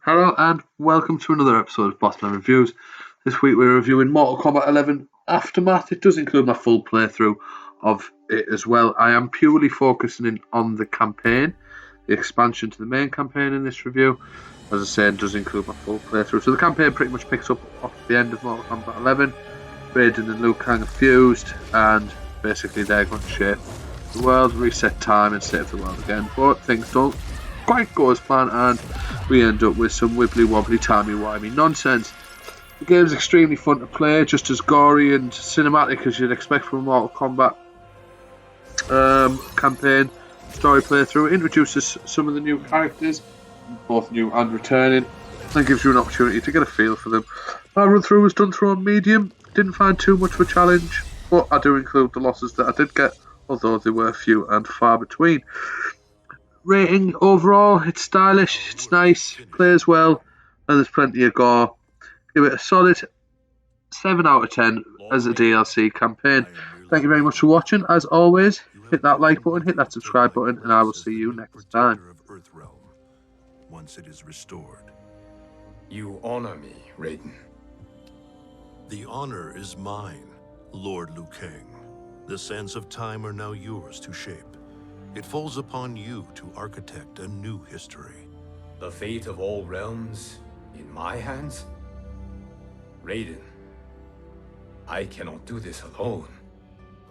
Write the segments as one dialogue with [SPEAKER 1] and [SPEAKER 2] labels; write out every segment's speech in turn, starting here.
[SPEAKER 1] Hello and welcome to another episode of Bossman Reviews. This week we're reviewing Mortal Kombat 11 Aftermath. It does include my full playthrough of it as well. I am purely focusing in on the campaign, the expansion to the main campaign in this review. As I said, it does include my full playthrough. So the campaign pretty much picks up off the end of Mortal Kombat 11. Raiden and Liu Kang are fused and basically they're going to shape the world, reset time and save the world again. But things don't quite go as planned and we end up with some wibbly wobbly timey-wimey nonsense. The game's extremely fun to play, just as gory and cinematic as you'd expect from a Mortal Kombat campaign. Story playthrough introduces some of the new characters, both new and returning, and gives you an opportunity to get a feel for them. My run through was done through on medium, didn't find too much of a challenge, but I do include the losses that I did get, although they were few and far between. Rating overall, it's stylish, it's nice, plays well, and there's plenty of gore. Give it a solid 7 out of 10 as a DLC campaign. Thank you very much for watching. As always, hit that like button, hit that subscribe button, and I will see you next time.
[SPEAKER 2] Once it is restored.
[SPEAKER 3] You honor me, Raiden.
[SPEAKER 2] The honor is mine, Lord Liu Kang. The sands of time are now yours to shape. It falls upon you to architect a new history.
[SPEAKER 3] The fate of all realms in my hands? Raiden, I cannot do this alone.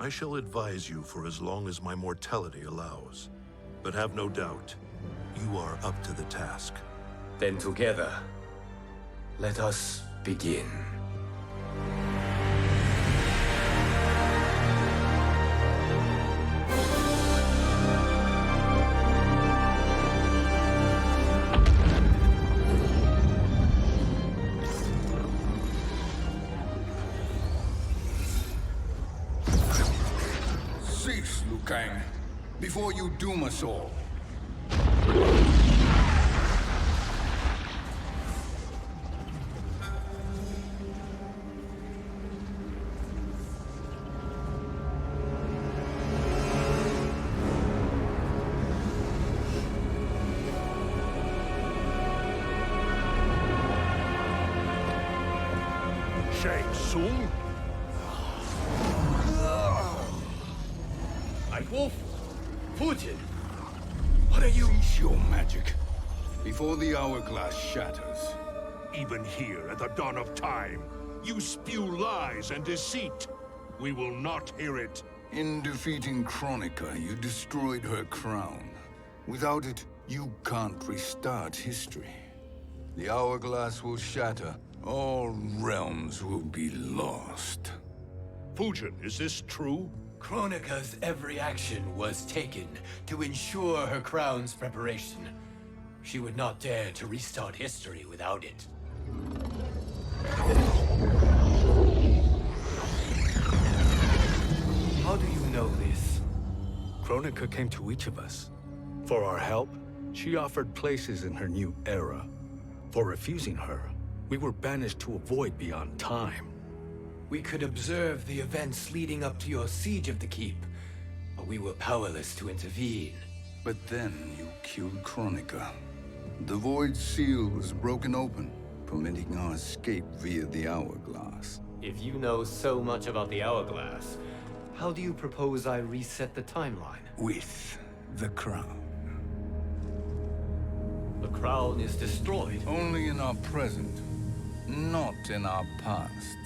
[SPEAKER 2] I shall advise you for as long as my mortality allows. But have no doubt, you are up to the task.
[SPEAKER 3] Then together, let us begin.
[SPEAKER 4] Cease, Liu Kang, before you doom us all.
[SPEAKER 2] Shang Tsung?
[SPEAKER 3] Wolf, Fujin, what are you?
[SPEAKER 4] Cease your magic, before the hourglass shatters.
[SPEAKER 5] Even here at the dawn of time, you spew lies and deceit. We will not hear it.
[SPEAKER 4] In defeating Kronika, you destroyed her crown. Without it, you can't restart history. The hourglass will shatter. All realms will be lost.
[SPEAKER 5] Fujin, is this true?
[SPEAKER 3] Kronika's every action was taken to ensure her crown's preparation. She would not dare to restart history without it. How do you know this?
[SPEAKER 6] Kronika came to each of us. For our help, she offered places in her new era. For refusing her, we were banished to a void beyond time.
[SPEAKER 3] We could observe the events leading up to your siege of the keep, but we were powerless to intervene.
[SPEAKER 4] But then you killed Kronika. The void seal was broken open, permitting our escape via the hourglass.
[SPEAKER 3] If you know so much about the hourglass, how do you propose I reset the timeline?
[SPEAKER 4] With the crown.
[SPEAKER 3] The crown is destroyed.
[SPEAKER 4] Only in our present, not in our past.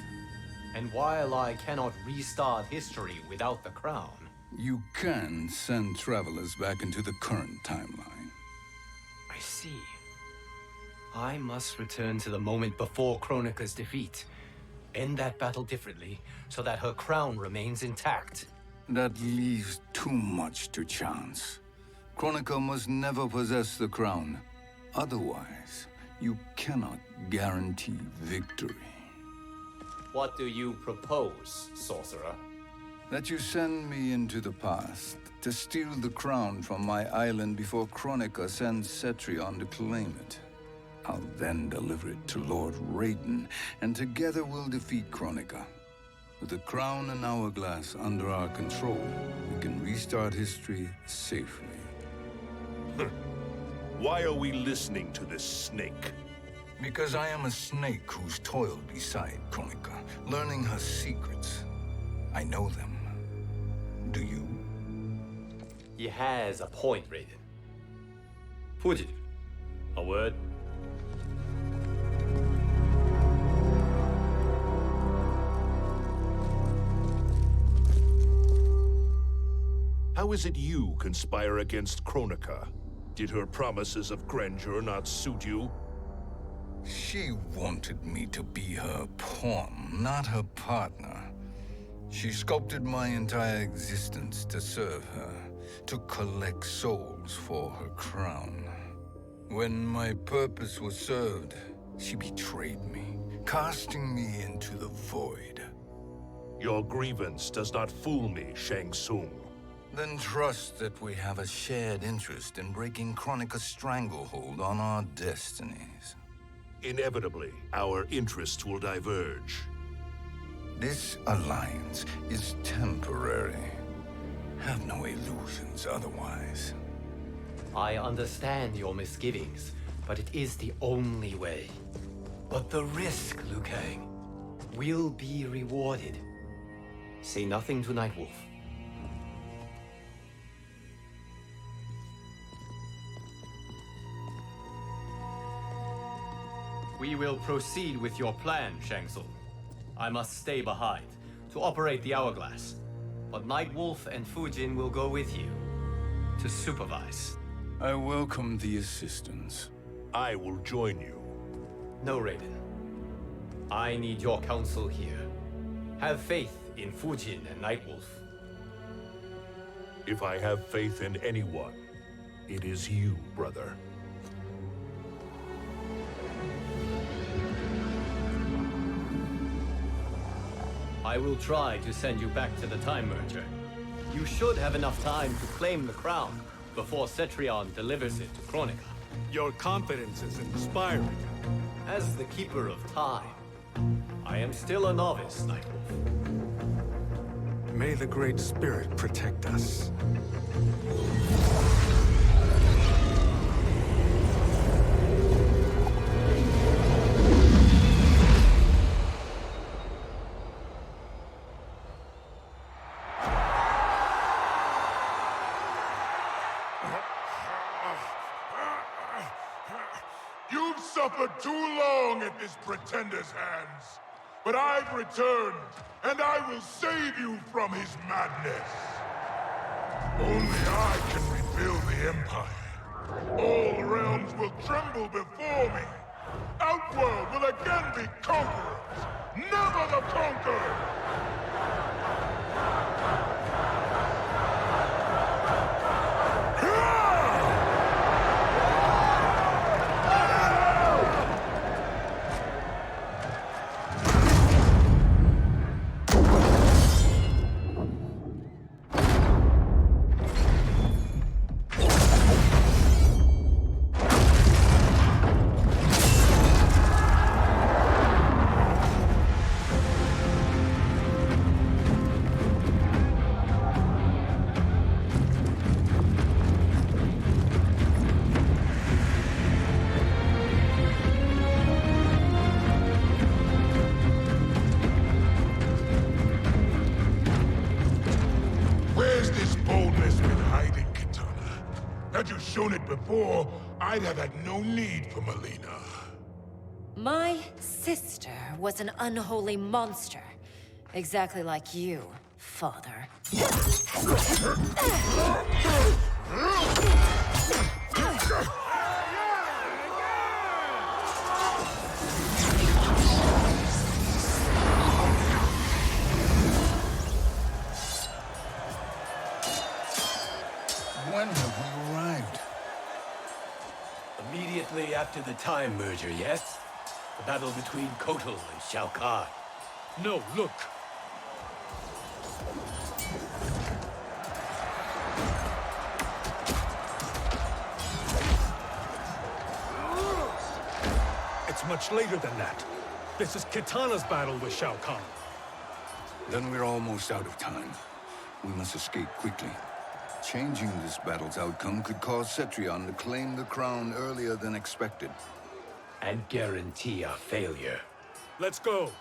[SPEAKER 3] And while I cannot restart history without the crown...
[SPEAKER 4] You can send travelers back into the current timeline.
[SPEAKER 3] I see. I must return to the moment before Kronika's defeat. End that battle differently, so that her crown remains intact.
[SPEAKER 4] That leaves too much to chance. Kronika must never possess the crown. Otherwise, you cannot guarantee victory.
[SPEAKER 3] What do you propose, sorcerer?
[SPEAKER 4] That you send me into the past to steal the crown from my island before Kronika sends Cetrion to claim it. I'll then deliver it to Lord Raiden, and together we'll defeat Kronika. With the crown and hourglass under our control, we can restart history safely.
[SPEAKER 5] Why are we listening to this snake?
[SPEAKER 4] Because I am a snake who's toiled beside Kronika, learning her secrets. I know them. Do you?
[SPEAKER 3] He has a point, Raiden. Fujin, a word?
[SPEAKER 5] How is it you conspire against Kronika? Did her promises of grandeur not suit you?
[SPEAKER 4] She wanted me to be her pawn, not her partner. She sculpted my entire existence to serve her, to collect souls for her crown. When my purpose was served, she betrayed me, casting me into the void.
[SPEAKER 5] Your grievance does not fool me, Shang Tsung.
[SPEAKER 4] Then trust that we have a shared interest in breaking Kronika's stranglehold on our destinies.
[SPEAKER 5] Inevitably, our interests will diverge.
[SPEAKER 4] This alliance is temporary. Have no illusions otherwise.
[SPEAKER 3] I understand your misgivings, but it is the only way. But the risk, Liu Kang, will be rewarded. Say nothing to Nightwolf. We will proceed with your plan, Shang Tsung. I must stay behind to operate the Hourglass. But Nightwolf and Fujin will go with you to supervise.
[SPEAKER 4] I welcome the assistance.
[SPEAKER 5] I will join you.
[SPEAKER 3] No, Raiden. I need your counsel here. Have faith in Fujin and Nightwolf.
[SPEAKER 5] If I have faith in anyone, it is you, brother.
[SPEAKER 3] I will try to send you back to the Time Merger. You should have enough time to claim the crown before Cetrion delivers it to Kronika.
[SPEAKER 6] Your confidence is inspiring.
[SPEAKER 3] As the Keeper of Time, I am still a novice, Nightwolf.
[SPEAKER 6] May the Great Spirit protect us.
[SPEAKER 5] You've suffered too long at this pretender's hands. But I've returned, and I will save you from his madness. Only I can rebuild the Empire. All realms will tremble before me. Outworld will again be conquerors, never the conquered! Had you shown it before, I'd have had no need for Melina.
[SPEAKER 7] My sister was an unholy monster. Exactly like you, father.
[SPEAKER 4] When have we arrived?
[SPEAKER 3] Immediately after the Time Merger, yes? The battle between Kotal and Shao Kahn.
[SPEAKER 6] No, look! It's much later than that. This is Kitana's battle with Shao Kahn.
[SPEAKER 4] Then we're almost out of time. We must escape quickly. Changing this battle's outcome could cause Cetrion to claim the crown earlier than expected.
[SPEAKER 3] and guarantee our failure.
[SPEAKER 6] Let's go.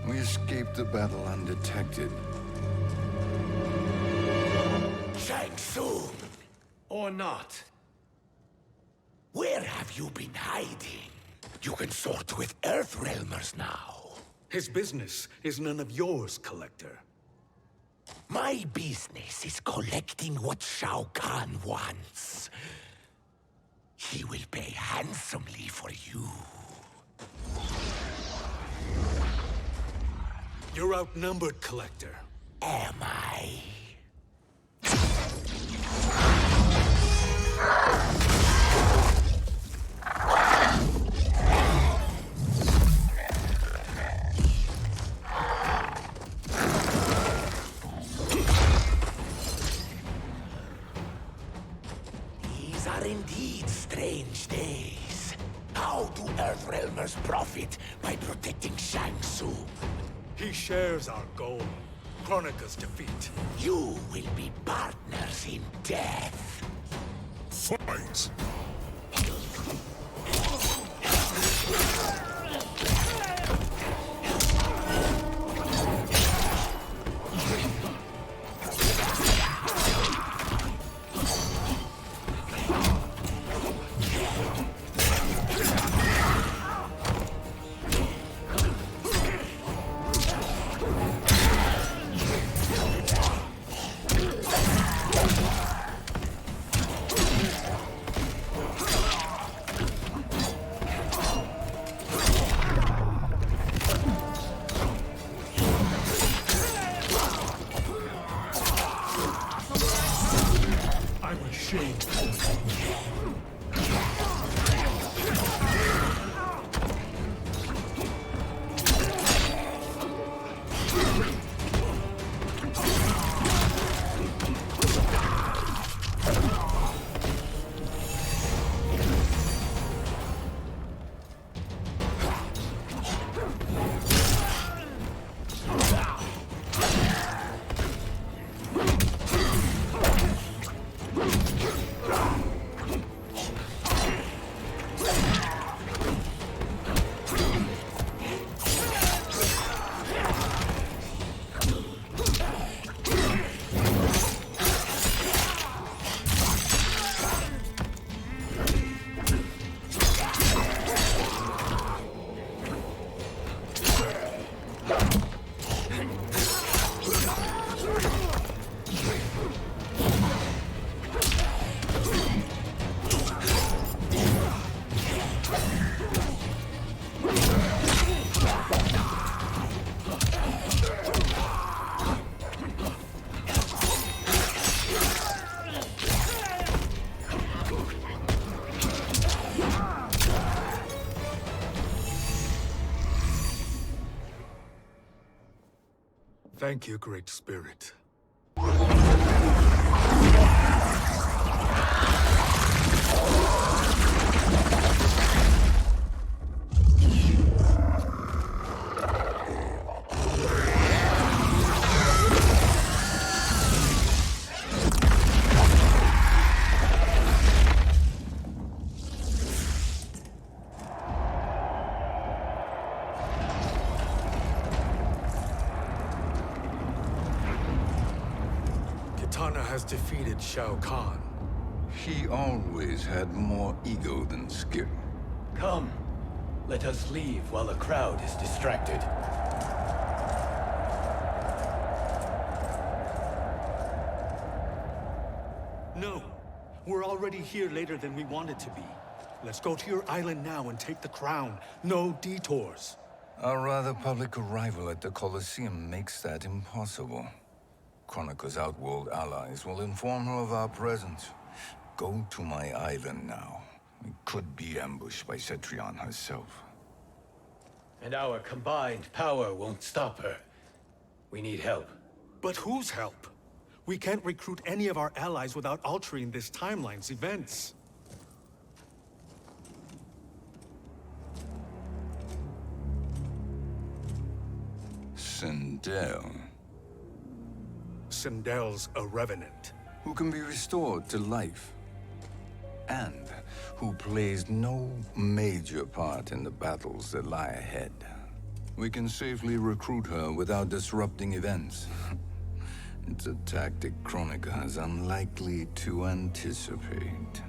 [SPEAKER 4] We escaped the battle undetected.
[SPEAKER 8] Shang Tsung!
[SPEAKER 3] Or not.
[SPEAKER 8] Where have you been hiding? You can sort with Earthrealmers now.
[SPEAKER 6] His business is none of yours, Collector.
[SPEAKER 8] My business is collecting what Shao Kahn wants. He will pay handsomely for you.
[SPEAKER 6] You're outnumbered, Collector.
[SPEAKER 8] Am I? These are indeed strange days. How do Earthrealmers profit by protecting Shang Tsung?
[SPEAKER 6] He shares our goal. Kronika's defeat.
[SPEAKER 8] You will be partners in death.
[SPEAKER 5] Fight!
[SPEAKER 6] I'm ashamed. Thank you, Great Spirit. Kana has defeated Shao Kahn.
[SPEAKER 4] He always had more ego than skill.
[SPEAKER 3] Come, let us leave while the crowd is distracted.
[SPEAKER 6] No, we're already here later than we wanted to be. Let's go to your island now and take the crown. No detours.
[SPEAKER 4] Our rather public arrival at the Colosseum makes that impossible. Chronica's outworld allies will inform her of our presence. Go to my island now. We could be ambushed by Cetrion herself.
[SPEAKER 3] And our combined power won't stop her. We need help.
[SPEAKER 6] But whose help? We can't recruit any of our allies without altering this timeline's events.
[SPEAKER 4] Sindel,
[SPEAKER 6] Sindel's a revenant.
[SPEAKER 4] who can be restored to life, and who plays no major part in the battles that lie ahead. We can safely recruit her without disrupting events. It's a tactic Chronica is unlikely to anticipate.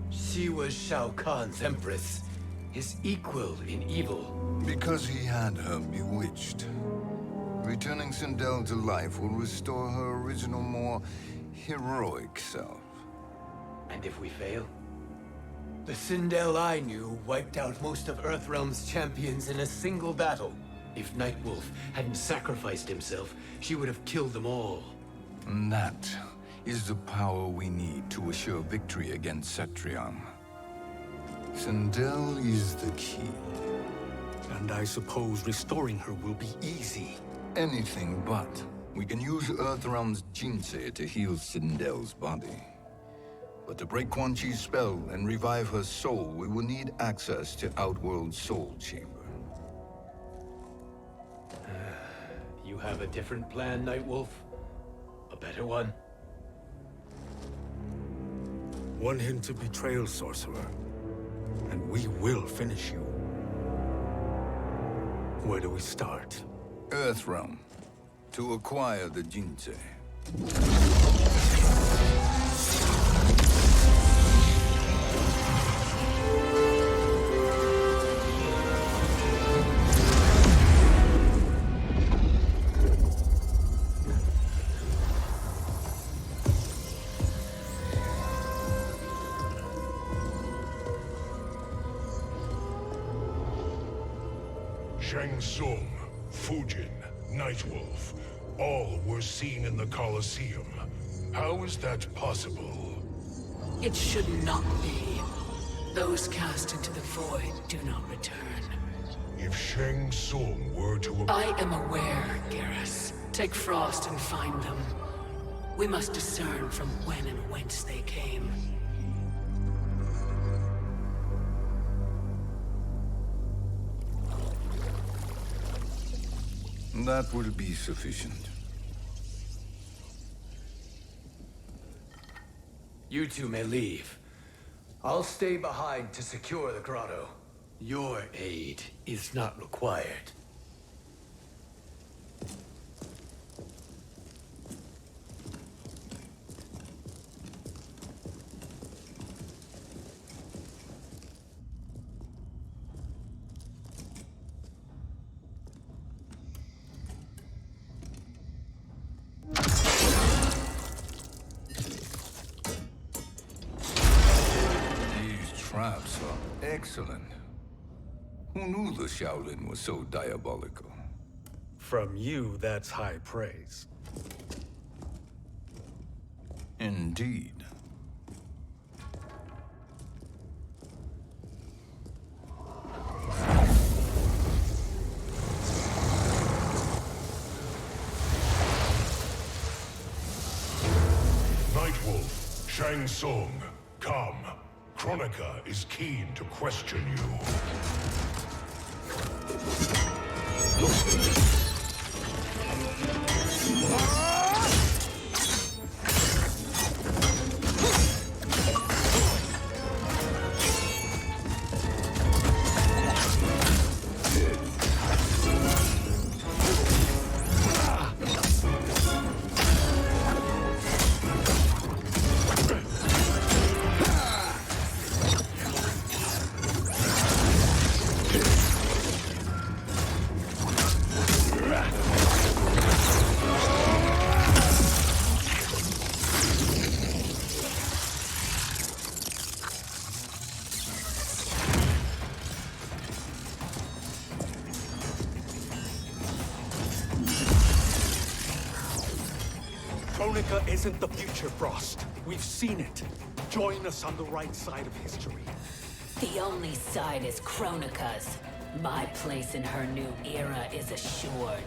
[SPEAKER 3] She was Shao Kahn's empress, his equal in evil.
[SPEAKER 4] Because he had her bewitched. Returning Sindel to life will restore her original, more heroic self.
[SPEAKER 3] And if we fail? The Sindel I knew wiped out most of Earthrealm's champions in a single battle. If Nightwolf hadn't sacrificed himself, she would have killed them all.
[SPEAKER 4] And that is the power we need to assure victory against Cetrion. Sindel is the key.
[SPEAKER 6] And I suppose restoring her will be easy.
[SPEAKER 4] Anything but. We can use Earthrealm's Jinsei to heal Sindel's body. But to break Quan Chi's spell and revive her soul, we will need access to Outworld's Soul Chamber.
[SPEAKER 3] You have a different plan, Nightwolf? A better one?
[SPEAKER 6] One hint to betrayal, sorcerer, and we will finish you. Where do we start?
[SPEAKER 4] Earthrealm. To acquire the Jinsei.
[SPEAKER 5] Shang Tsung, Fujin, Nightwolf, all were seen in the Colosseum. How is that possible?
[SPEAKER 9] It should not be. Those cast into the void do not return.
[SPEAKER 5] If Shang Tsung were to...
[SPEAKER 9] I am aware, Garrus. Take Frost and find them. We must discern from when and whence they came.
[SPEAKER 4] That will be sufficient.
[SPEAKER 3] You two may leave. I'll stay behind to secure the grotto. Your aid is not required.
[SPEAKER 4] Traps are excellent. Who knew the Shaolin was so diabolical?
[SPEAKER 6] From you, that's high praise.
[SPEAKER 4] Indeed.
[SPEAKER 5] Nightwolf, Shang Tsung, come. Chronica is keen to question you.
[SPEAKER 6] Kronika isn't the future, Frost. We've seen it. Join us on the right side of history.
[SPEAKER 10] The only side is Kronika's. My place in her new era is assured.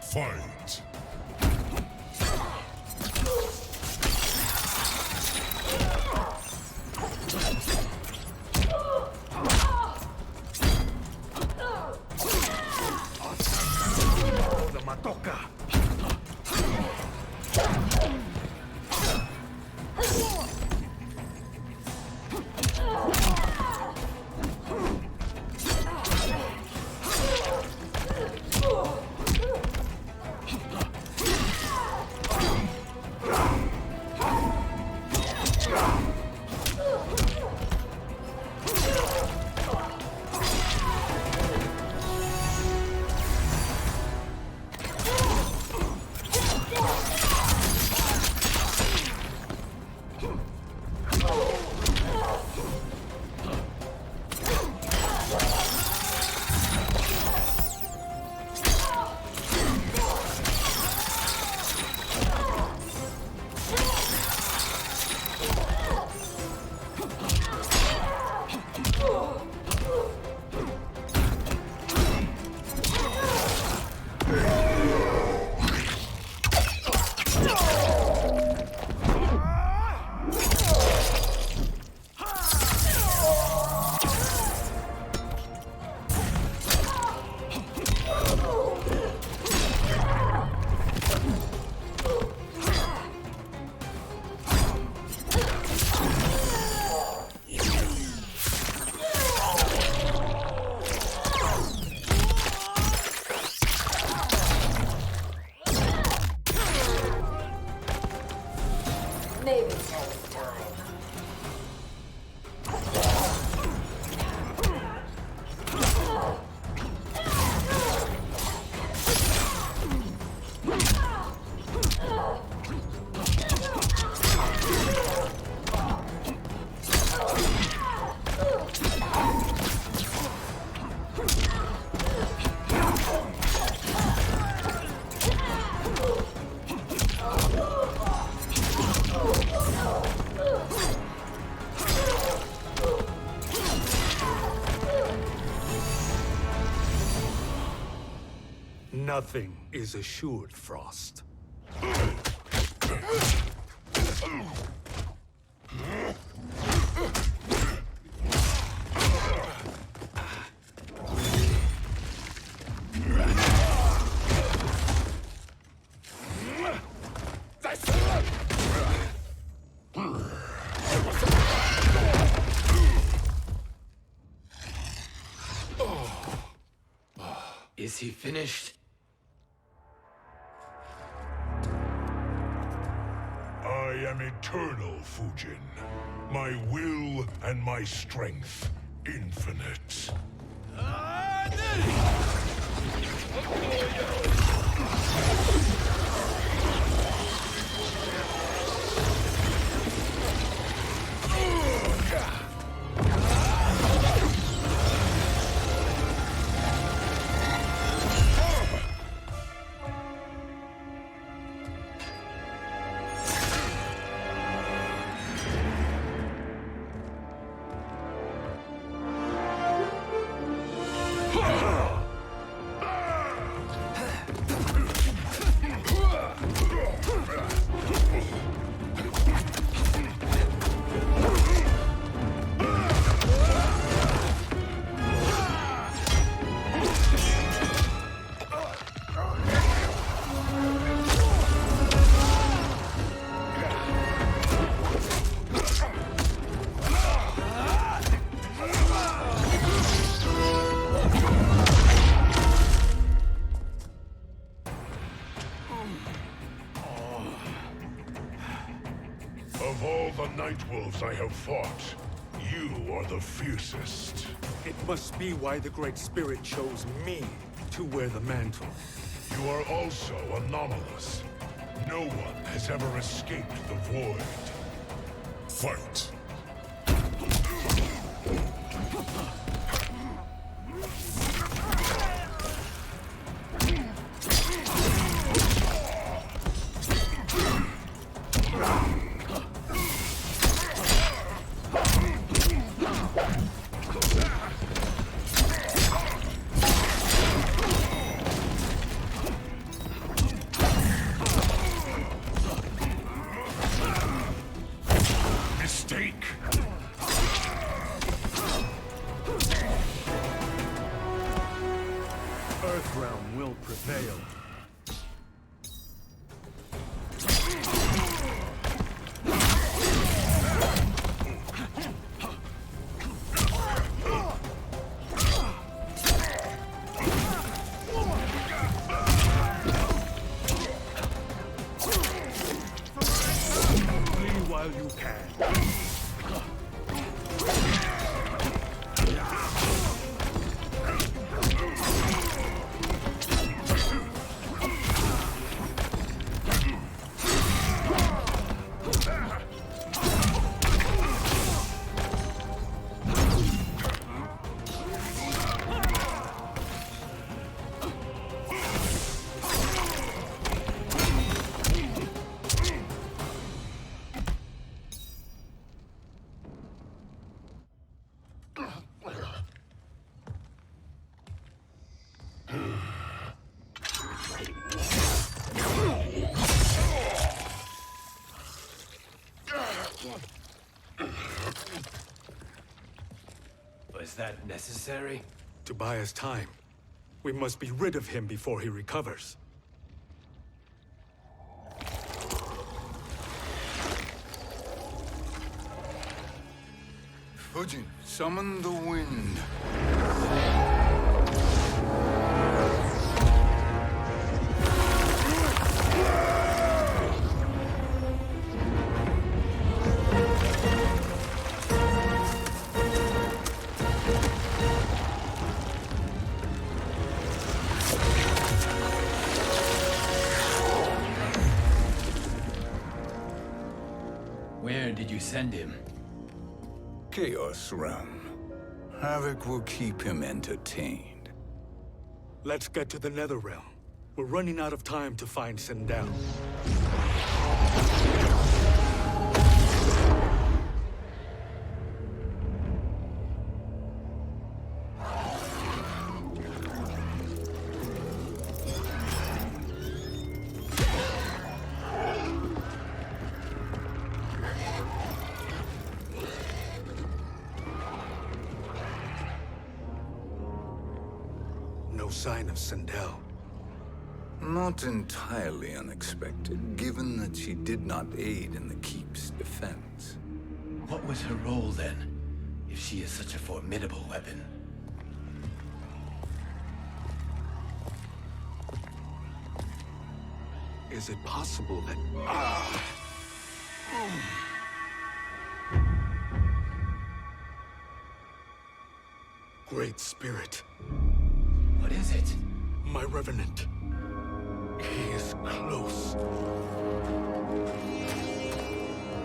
[SPEAKER 5] Fight!
[SPEAKER 6] The Matoka!
[SPEAKER 10] Maybe next time.
[SPEAKER 6] Nothing is assured, Frost.
[SPEAKER 3] Is he finished?
[SPEAKER 5] I am eternal, Fujin. My will and my strength, infinite. Of all the Nightwolves I have fought, you are the fiercest.
[SPEAKER 6] It must be why the Great Spirit chose me to wear the mantle.
[SPEAKER 5] You are also anomalous. No one has ever escaped the void. Fight!
[SPEAKER 6] Earthrealm will prevail. Flee while you can.
[SPEAKER 3] Was that necessary?
[SPEAKER 6] To buy us time. We must be rid of him before he recovers.
[SPEAKER 4] Fujin, summon the wind.
[SPEAKER 3] Where did you send him?
[SPEAKER 4] Chaos Realm. Havoc will keep him entertained.
[SPEAKER 6] Let's get to the Netherrealm. We're running out of time to find Sindel. No sign of Sindel.
[SPEAKER 4] Not entirely unexpected, given that she did not aid in the Keep's defense.
[SPEAKER 3] What was her role then, if she is such a formidable weapon?
[SPEAKER 6] Is it possible that... Great Spirit.
[SPEAKER 3] What is it?
[SPEAKER 6] My Revenant. He is close.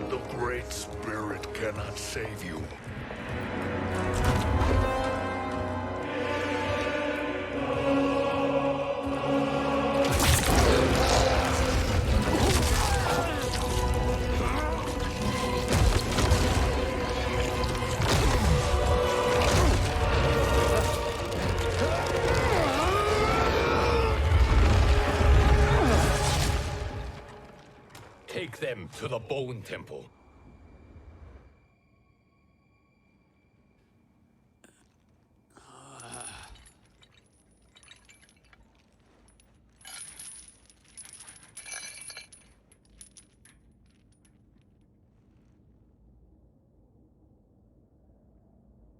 [SPEAKER 5] The Great Spirit cannot save you.
[SPEAKER 3] Take them to the Bone Temple.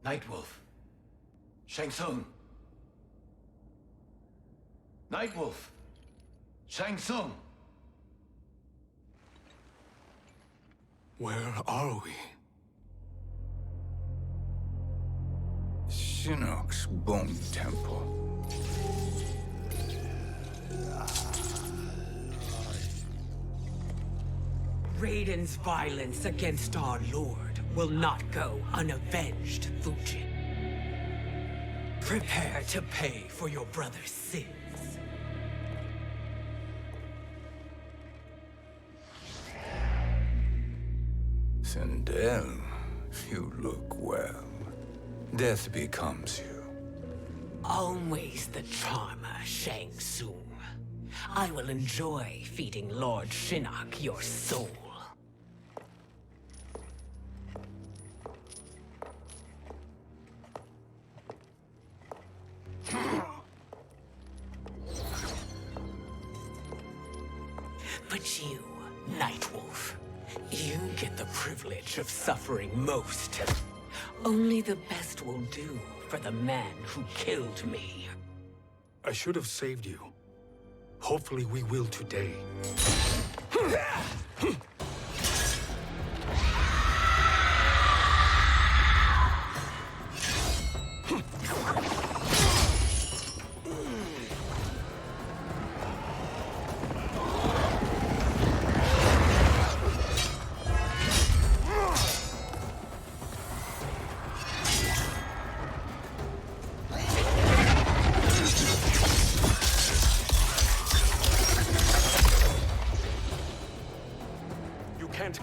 [SPEAKER 3] Nightwolf. Shang Tsung. Nightwolf. Shang Tsung.
[SPEAKER 6] Where are we?
[SPEAKER 4] Shinnok's Bone Temple.
[SPEAKER 9] Raiden's violence against our Lord will not go unavenged, Fujin. Prepare to pay for your brother's sins.
[SPEAKER 4] Sindel, you look well. Death becomes you.
[SPEAKER 9] Always the charmer, Shang Tsung. I will enjoy feeding Lord Shinnok your soul. But you, Nightwolf, you get the privilege of suffering most. Only the best will do for the man who killed me.
[SPEAKER 6] I should have saved you. Hopefully we will today.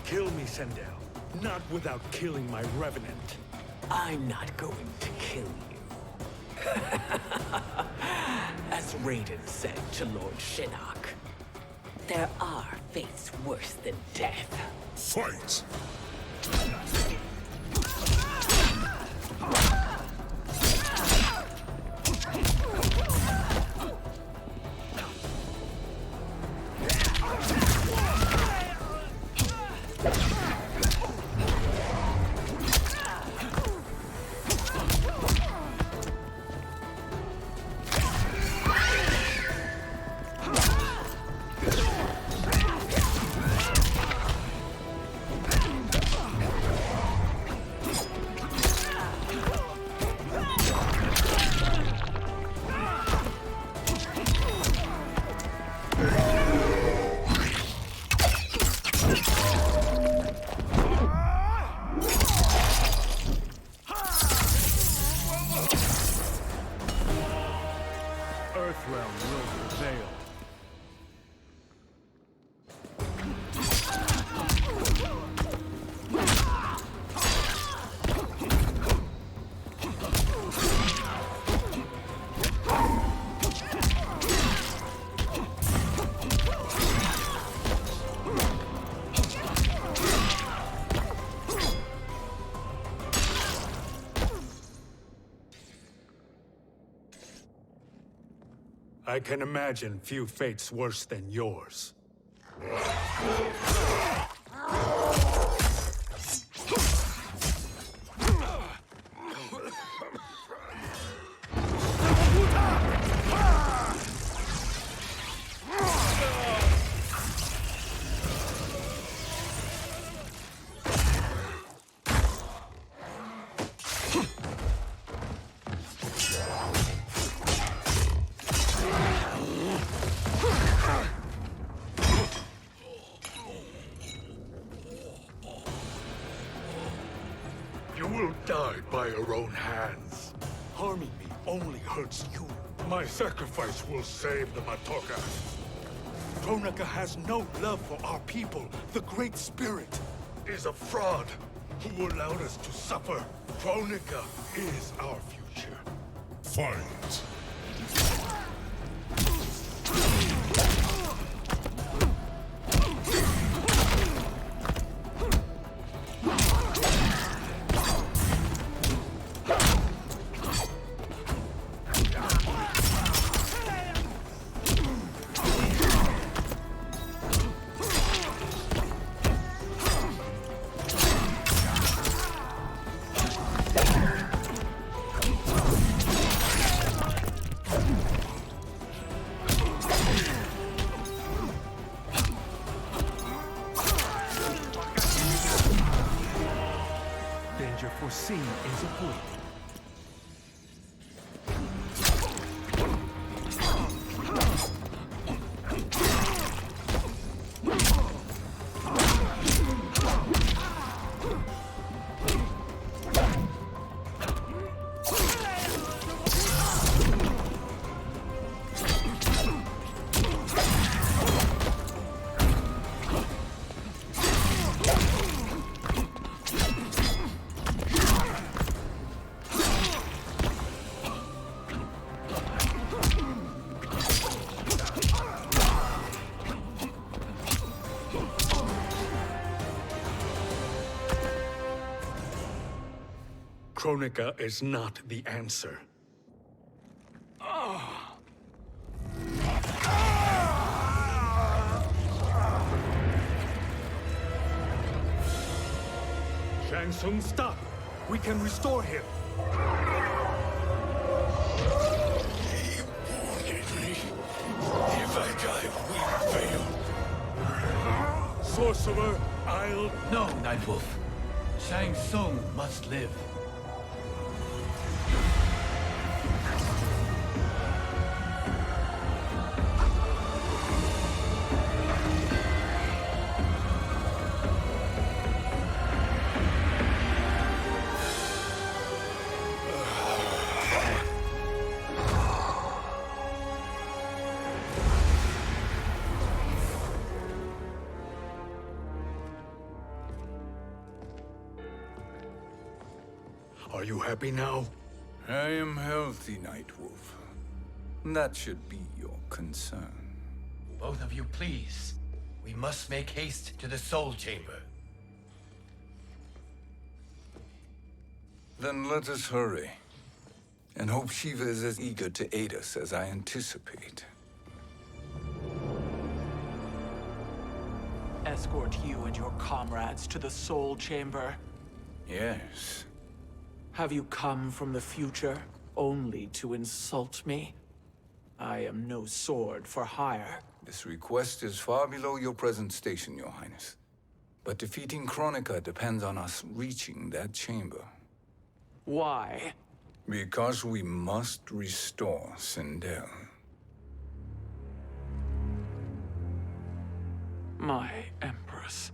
[SPEAKER 6] Kill me, Sendel. Not without killing my revenant.
[SPEAKER 9] I'm not going to kill you. As Raiden said to Lord Shinnok, there are fates worse than death.
[SPEAKER 5] Fight!
[SPEAKER 6] Earthrealm will prevail. I can imagine few fates worse than yours. You will die by your own hands. Harming me only hurts you. My sacrifice will save the Matoka. Kronika has no love for our people. The Great Spirit is a fraud who allowed us to suffer. Kronika is our future.
[SPEAKER 5] Fight!
[SPEAKER 6] Danger foreseen is avoided. Kronika is not the answer. Shang Tsung, stop! We can restore him!
[SPEAKER 8] He wanted me. If I die, we fail.
[SPEAKER 6] Sorcerer, I'll...
[SPEAKER 3] No, Nightwolf. Shang Tsung must live.
[SPEAKER 6] Are you happy now?
[SPEAKER 4] I am healthy, Nightwolf. That should be your concern.
[SPEAKER 3] Both of you, please. We must make haste to the Soul Chamber.
[SPEAKER 4] Then let us hurry. And hope Shiva is as eager to aid us as I anticipate.
[SPEAKER 11] Escort you and your comrades to the Soul Chamber.
[SPEAKER 4] Yes.
[SPEAKER 11] Have you come from the future only to insult me? I am no sword for hire.
[SPEAKER 4] This request is far below your present station, Your Highness. But defeating Kronika depends on us reaching that chamber.
[SPEAKER 11] Why?
[SPEAKER 4] Because we must restore Sindel.
[SPEAKER 11] My Empress.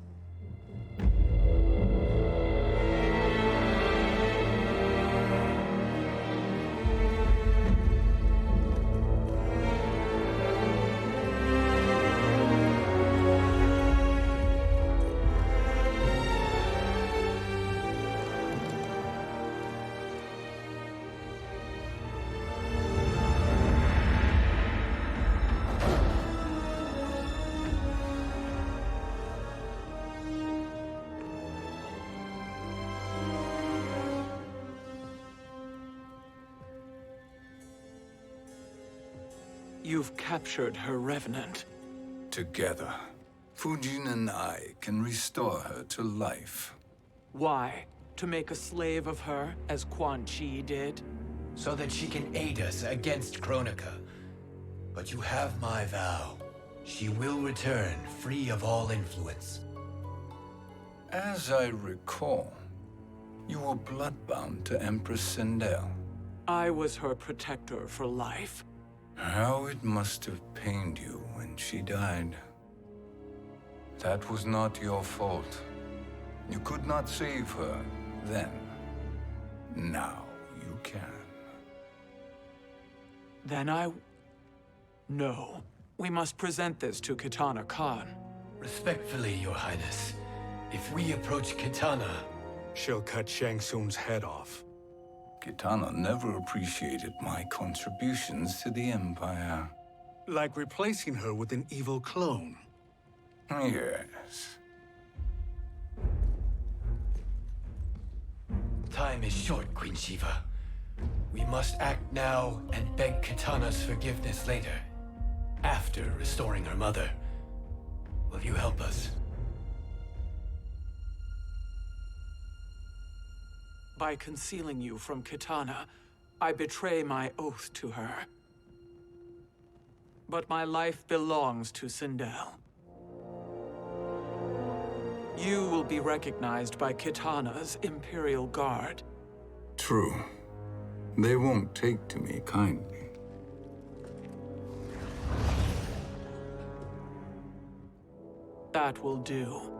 [SPEAKER 11] You've captured her revenant.
[SPEAKER 4] Together, Fujin and I can restore her to life.
[SPEAKER 11] Why? To make a slave of her, as Quan Chi did?
[SPEAKER 3] So that she can aid us against Kronika. But you have my vow. She will return free of all influence.
[SPEAKER 4] As I recall, you were bloodbound to Empress Sindel.
[SPEAKER 11] I was her protector for life.
[SPEAKER 4] How it must have pained you when she died. That was not your fault. You could not save her then. Now you can.
[SPEAKER 11] Then No. We must present this to Kitana Khan.
[SPEAKER 3] Respectfully, Your Highness. If we approach Kitana...
[SPEAKER 6] She'll cut Shang Tsung's head off.
[SPEAKER 4] Kitana never appreciated my contributions to the Empire.
[SPEAKER 6] Like replacing her with an evil clone.
[SPEAKER 4] Yes.
[SPEAKER 3] Time is short, Queen Shiva. We must act now and beg Kitana's forgiveness later. After restoring her mother. Will you help us?
[SPEAKER 11] By concealing you from Kitana, I betray my oath to her. But my life belongs to Sindel. You will be recognized by Kitana's Imperial Guard.
[SPEAKER 4] True. They won't take to me kindly.
[SPEAKER 11] That will do.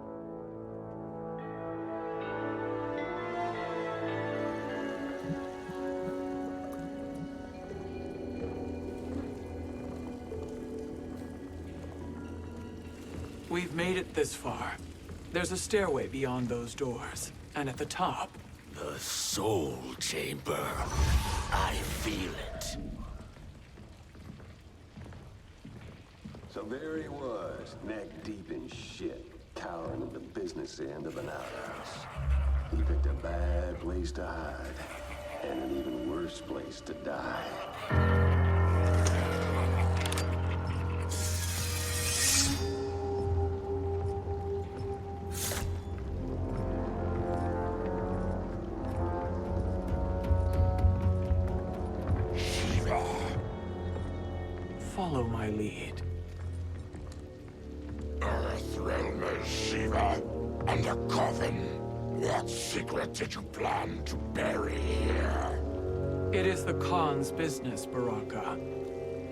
[SPEAKER 11] We've made it this far. There's a stairway beyond those doors, and at the top...
[SPEAKER 8] The Soul Chamber. I feel it.
[SPEAKER 12] So there he was, neck deep in shit, cowering at the business end of an outhouse. He picked a bad place to hide, and an even worse place to die.
[SPEAKER 11] follow my lead.
[SPEAKER 5] Earthrealmer Shiva and a coffin. What secret did you plan to bury here?
[SPEAKER 11] It is the Khan's business, Baraka.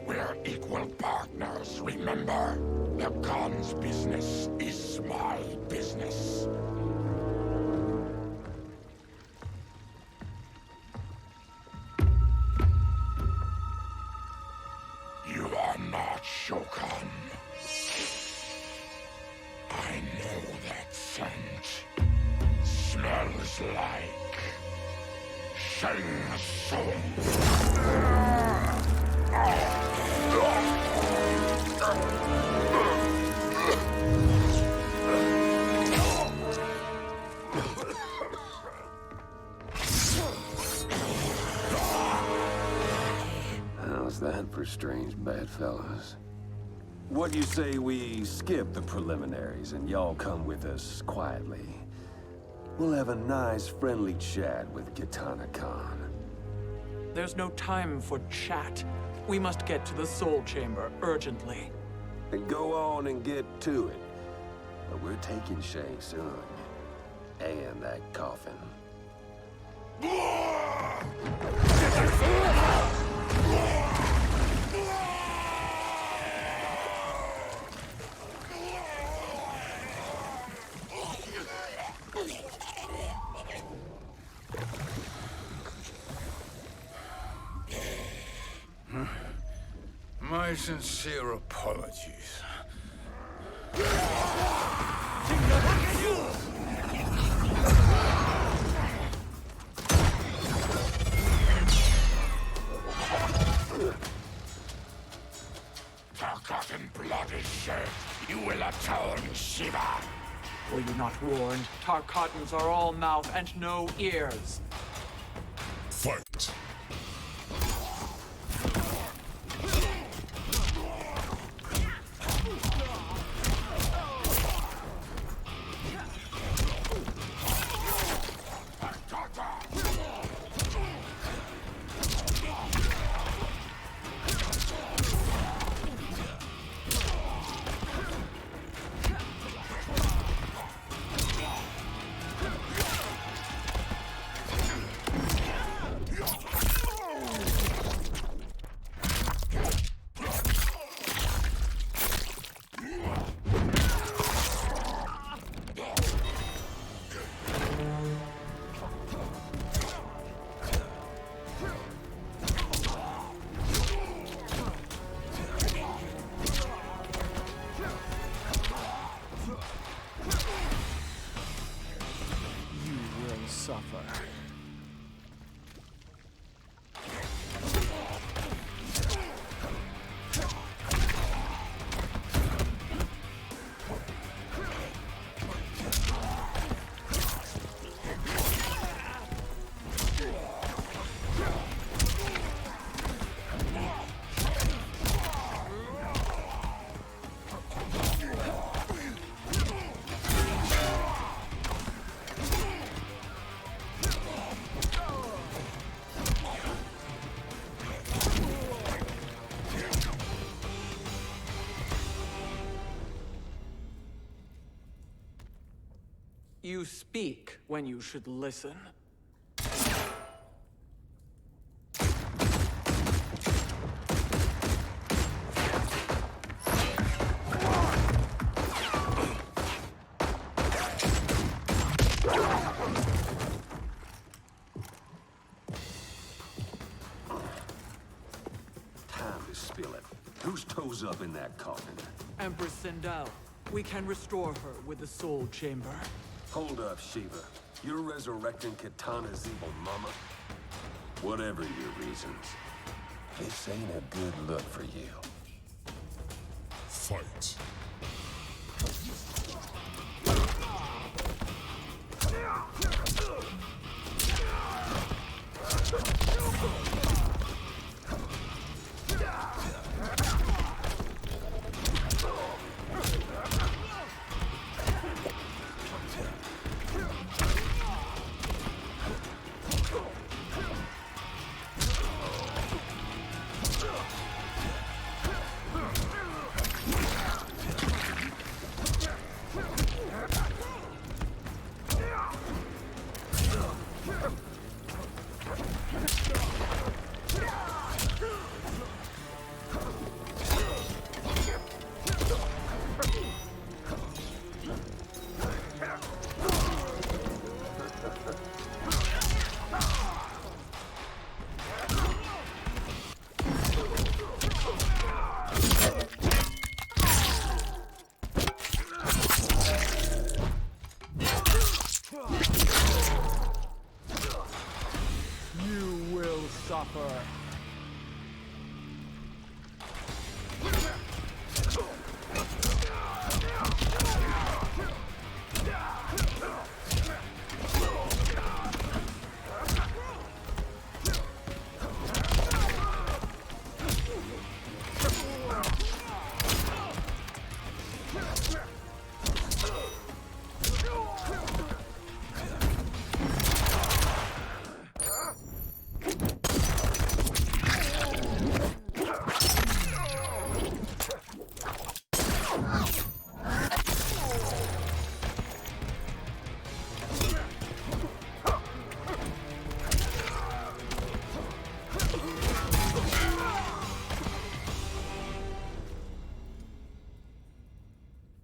[SPEAKER 5] We're equal partners, remember? The Khan's business is my business. You are not Shokan. I know that scent. Smells like Shang Tsung.
[SPEAKER 12] How's that for strange bedfellows? What do you say we skip the preliminaries and y'all come with us quietly? We'll have a nice, friendly chat with Kitana Khan.
[SPEAKER 11] There's no time for chat. We must get to the Soul Chamber urgently.
[SPEAKER 12] Then go on and get to it. But we're taking Shang Tsung. And that coffin.
[SPEAKER 6] My sincere apologies.
[SPEAKER 5] Forgotten blood is shed. You will atone, Shiva.
[SPEAKER 11] Were you not warned? Tarkatans are all mouth and no ears.
[SPEAKER 5] Fight.
[SPEAKER 11] Suffer. You speak when you should listen.
[SPEAKER 12] Time to spill it. Whose toes up in that coffin?
[SPEAKER 11] Empress Sindel. We can restore her with the Soul Chamber.
[SPEAKER 12] Hold up, Shiva. You're resurrecting Kitana's evil mama? Whatever your reasons, this ain't a good look for you.
[SPEAKER 5] Fight.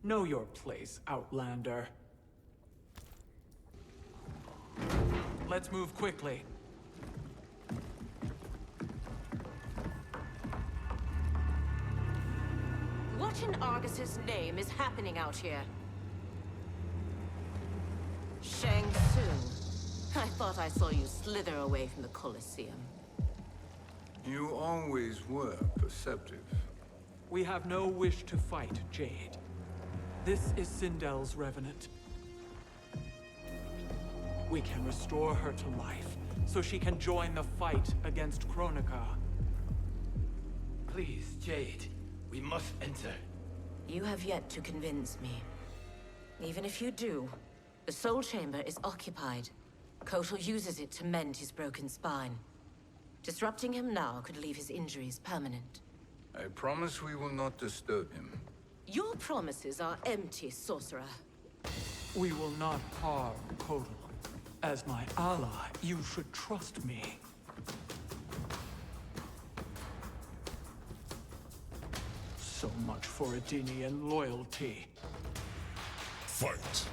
[SPEAKER 11] Know your place, Outlander. Let's move quickly.
[SPEAKER 13] What in Argus's name is happening out here? Shang Tsung. I thought I saw you slither away from the Colosseum.
[SPEAKER 4] You always were perceptive.
[SPEAKER 11] We have no wish to fight, Jade. This is Sindel's Revenant. We can restore her to life, so she can join the fight against Kronika.
[SPEAKER 3] Please, Jade. We must enter.
[SPEAKER 13] You have yet to convince me. Even if you do, the Soul Chamber is occupied. Kotal uses it to mend his broken spine. Disrupting him now could leave his injuries permanent.
[SPEAKER 4] I promise we will not disturb him.
[SPEAKER 13] Your promises are empty, sorcerer.
[SPEAKER 11] We will not harm Kotal. As my ally, you should trust me. So much for Adenian loyalty.
[SPEAKER 5] Fight!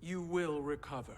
[SPEAKER 11] You will recover.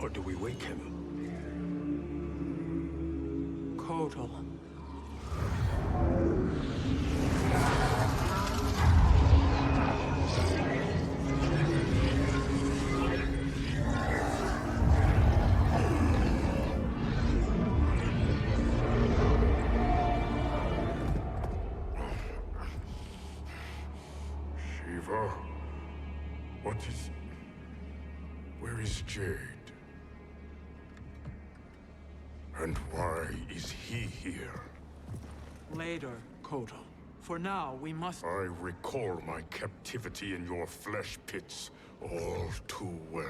[SPEAKER 6] Or do we wake him?
[SPEAKER 11] Kotal.
[SPEAKER 5] Shiva? What is... Where is Jade? And why is he here?
[SPEAKER 11] Later, Kotal. For now, we must...
[SPEAKER 5] I recall my captivity in your flesh pits all too well.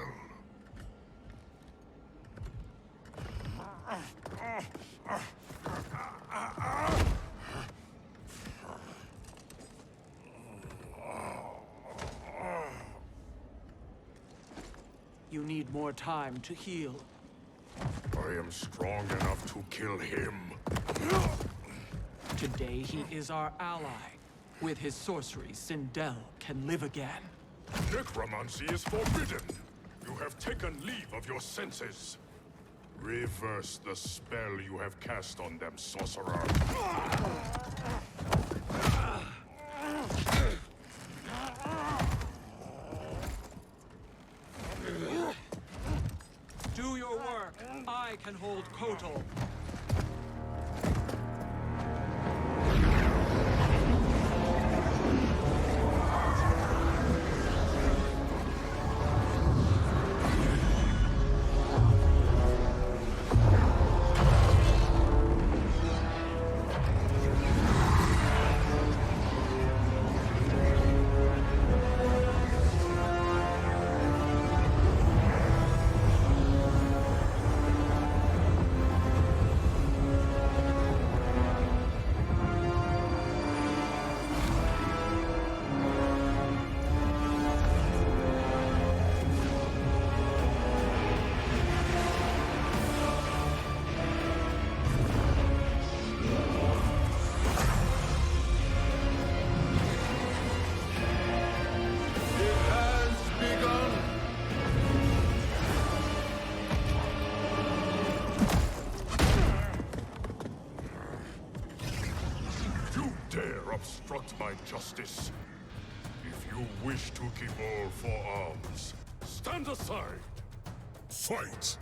[SPEAKER 11] You need more time to heal.
[SPEAKER 5] I am strong enough to kill him.
[SPEAKER 11] Today he is our ally. With his sorcery, Sindel can live again.
[SPEAKER 5] Necromancy is forbidden. You have taken leave of your senses. Reverse the spell you have cast on them, sorcerer.
[SPEAKER 11] Do your work. I can hold Kotal.
[SPEAKER 5] Obstruct my justice. If you wish to keep all forearms, stand aside. Fight!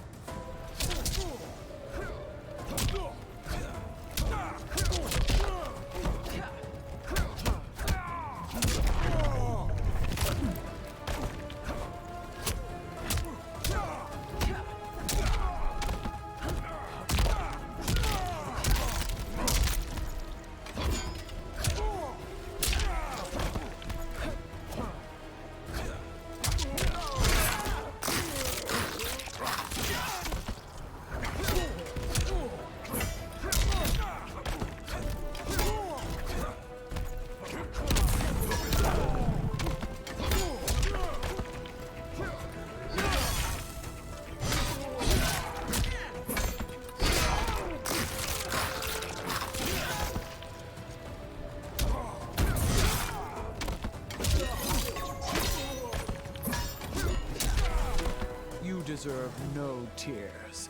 [SPEAKER 11] Deserve no tears.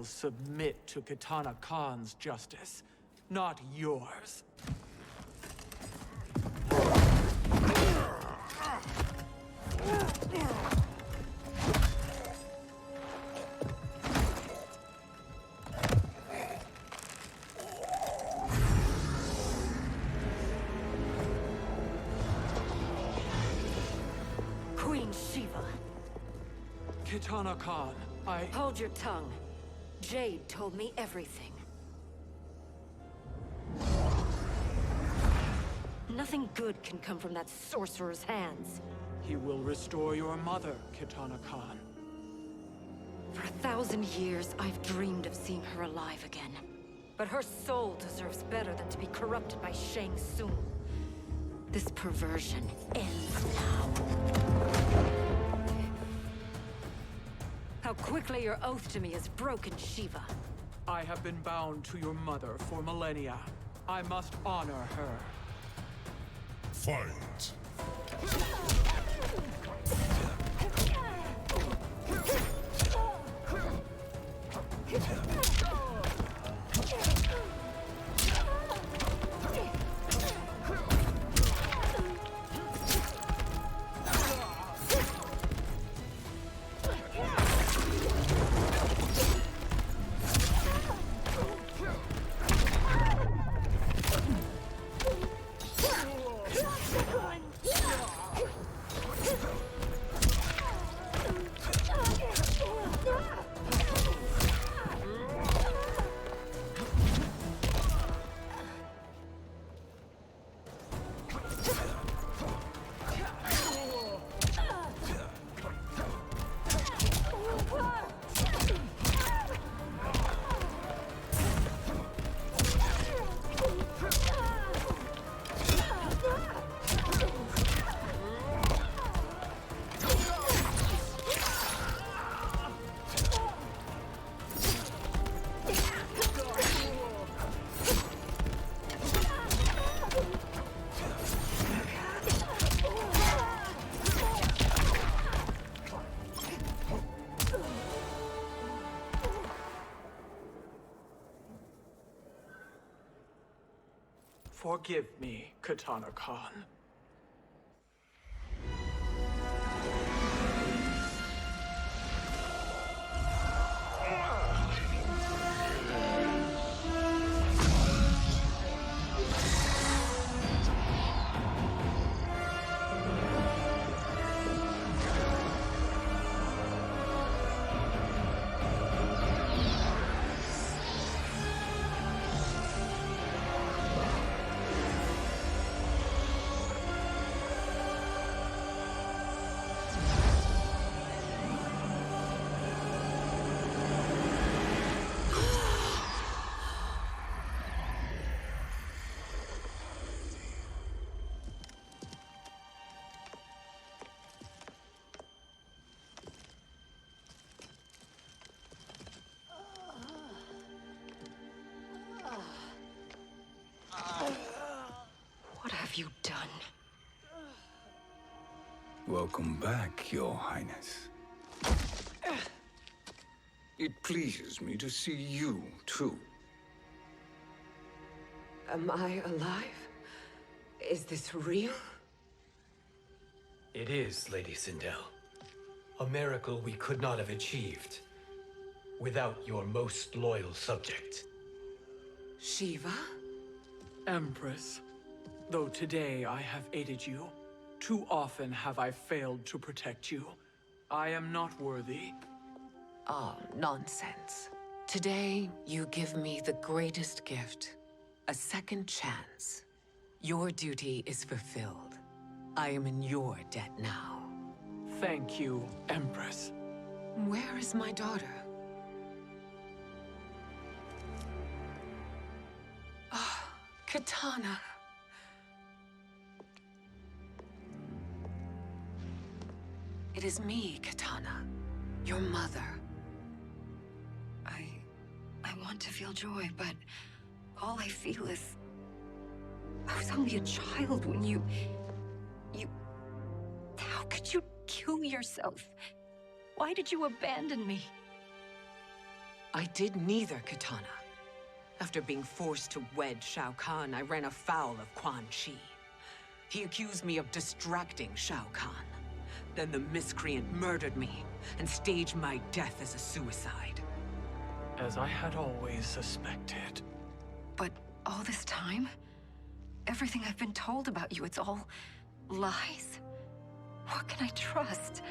[SPEAKER 11] I'll submit to Kitana Khan's justice, not yours.
[SPEAKER 7] Queen Shiva.
[SPEAKER 11] Kitana Khan,
[SPEAKER 7] Hold your tongue. Jade told me everything. Nothing good can come from that sorcerer's hands.
[SPEAKER 11] He will restore your mother, Kitana Khan.
[SPEAKER 7] For 1,000 years, I've dreamed of seeing her alive again. But her soul deserves better than to be corrupted by Shang Tsung. This perversion ends now. How quickly your oath to me is broken, Shiva.
[SPEAKER 11] I have been bound to your mother for millennia. I must honor her.
[SPEAKER 5] Fight!
[SPEAKER 11] Forgive me, Katana Khan.
[SPEAKER 7] What have you done?
[SPEAKER 4] Welcome back, Your Highness. It pleases me to see you, too.
[SPEAKER 9] Am I alive? Is this real?
[SPEAKER 3] It is, Lady Sindel. A miracle we could not have achieved without your most loyal subject.
[SPEAKER 9] Shiva?
[SPEAKER 11] Empress, though today I have aided you, too often have I failed to protect you. I am not worthy.
[SPEAKER 9] Oh, nonsense. Today, you give me the greatest gift. A second chance. Your duty is fulfilled. I am in your debt now.
[SPEAKER 11] Thank you, Empress.
[SPEAKER 9] Where is my daughter? Ah, Katana. It is me, Katana. Your mother.
[SPEAKER 7] I want to feel joy, but all I feel is... I was only a child when you... How could you kill yourself? Why did you abandon me?
[SPEAKER 9] I did neither, Katana. After being forced to wed Shao Kahn, I ran afoul of Quan Chi. He accused me of distracting Shao Kahn. Then the miscreant murdered me and staged my death as a suicide.
[SPEAKER 11] As I had always suspected.
[SPEAKER 7] But all this time? Everything I've been told about you, it's all lies? What can I trust?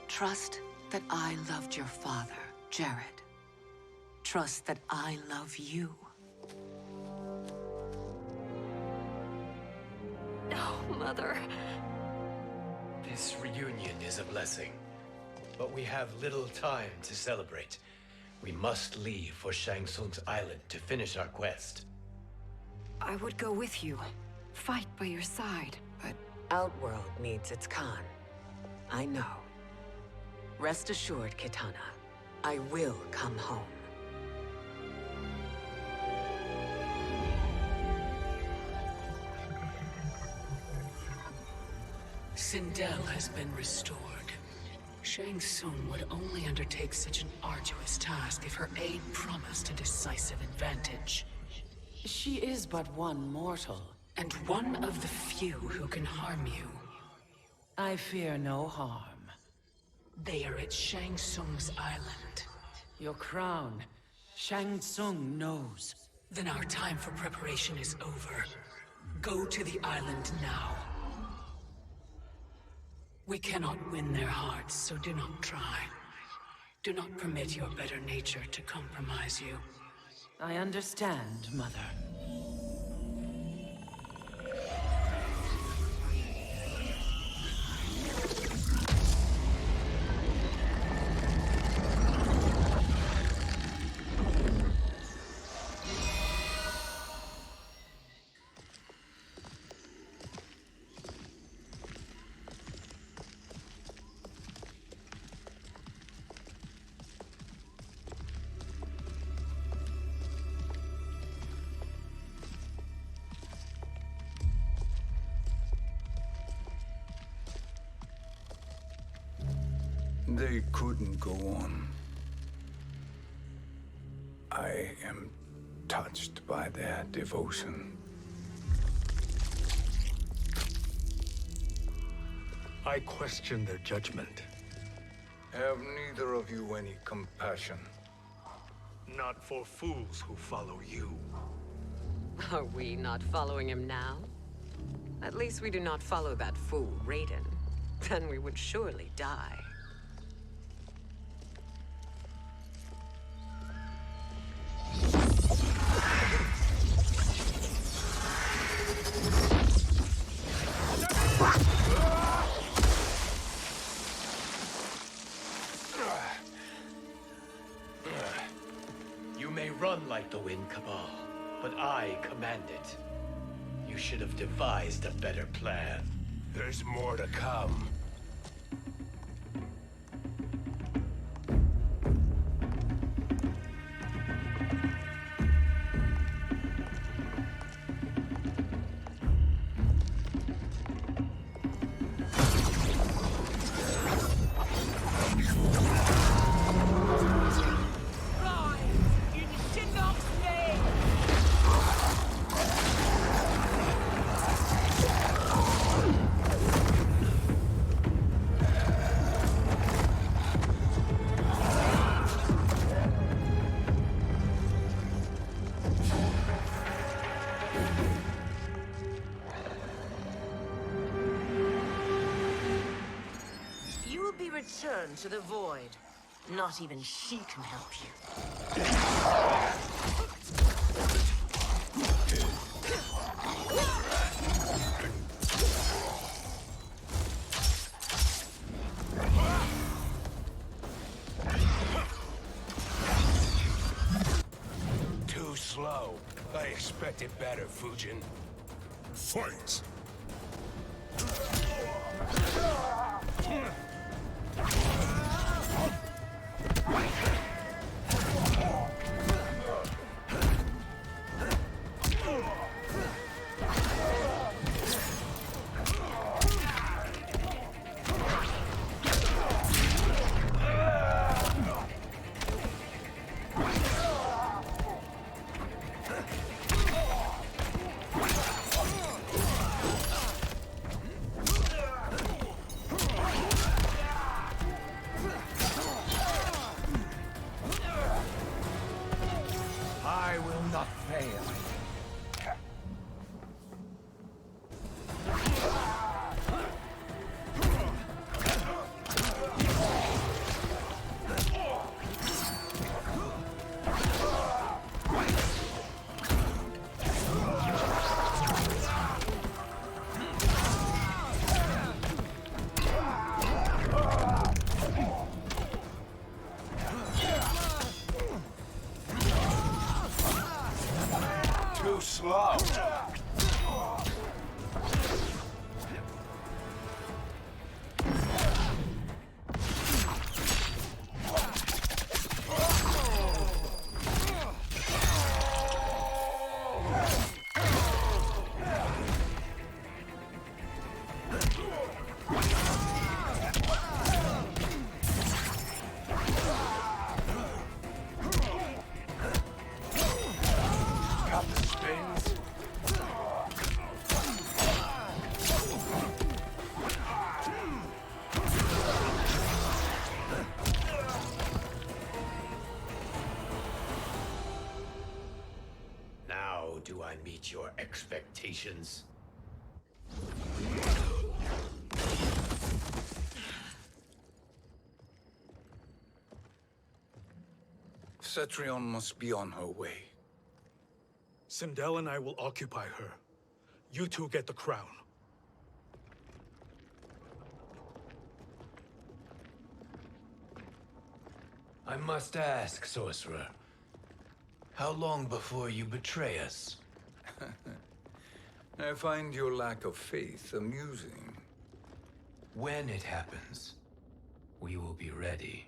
[SPEAKER 9] Trust that I loved your father, Jared. Trust that I love you.
[SPEAKER 7] No, Mother.
[SPEAKER 3] This reunion is a blessing, but we have little time to celebrate. We must leave for Shang Tsung's island to finish our quest.
[SPEAKER 7] I would go with you, fight by your side, but...
[SPEAKER 9] Outworld needs its Khan. I know. Rest assured, Kitana. I will come home.
[SPEAKER 10] Sindel has been restored. Shang Tsung would only undertake such an arduous task if her aid promised a decisive advantage. She is but one mortal, and one of the few who can harm you. I fear no harm. They are at Shang Tsung's island. Your crown, Shang Tsung knows. Then our time for preparation is over. Go to the island now. We cannot win their hearts, so do not try. Do not permit your better nature to compromise you. I understand, Mother.
[SPEAKER 4] They couldn't go on. I am touched by their devotion.
[SPEAKER 6] I question their judgment.
[SPEAKER 4] Have neither of you any compassion?
[SPEAKER 6] Not for fools who follow you.
[SPEAKER 9] Are we not following him now? At least we do not follow that fool, Raiden. Then we would surely die.
[SPEAKER 3] You may run like the wind, Cabal, but I command it. You should have devised a better plan.
[SPEAKER 8] There's more to come.
[SPEAKER 13] Return to the void. Not even she can help you.
[SPEAKER 8] Too slow. I expected better, Fujin.
[SPEAKER 5] Fight!
[SPEAKER 8] I will not fail. Too slow. Got the spins.
[SPEAKER 3] Now do I meet your expectations?
[SPEAKER 4] Cetrion must be on her way.
[SPEAKER 6] Sindel and I will occupy her. You two get the crown.
[SPEAKER 3] I must ask, sorcerer. How long before you betray us?
[SPEAKER 4] I find your lack of faith amusing.
[SPEAKER 3] When it happens, we will be ready.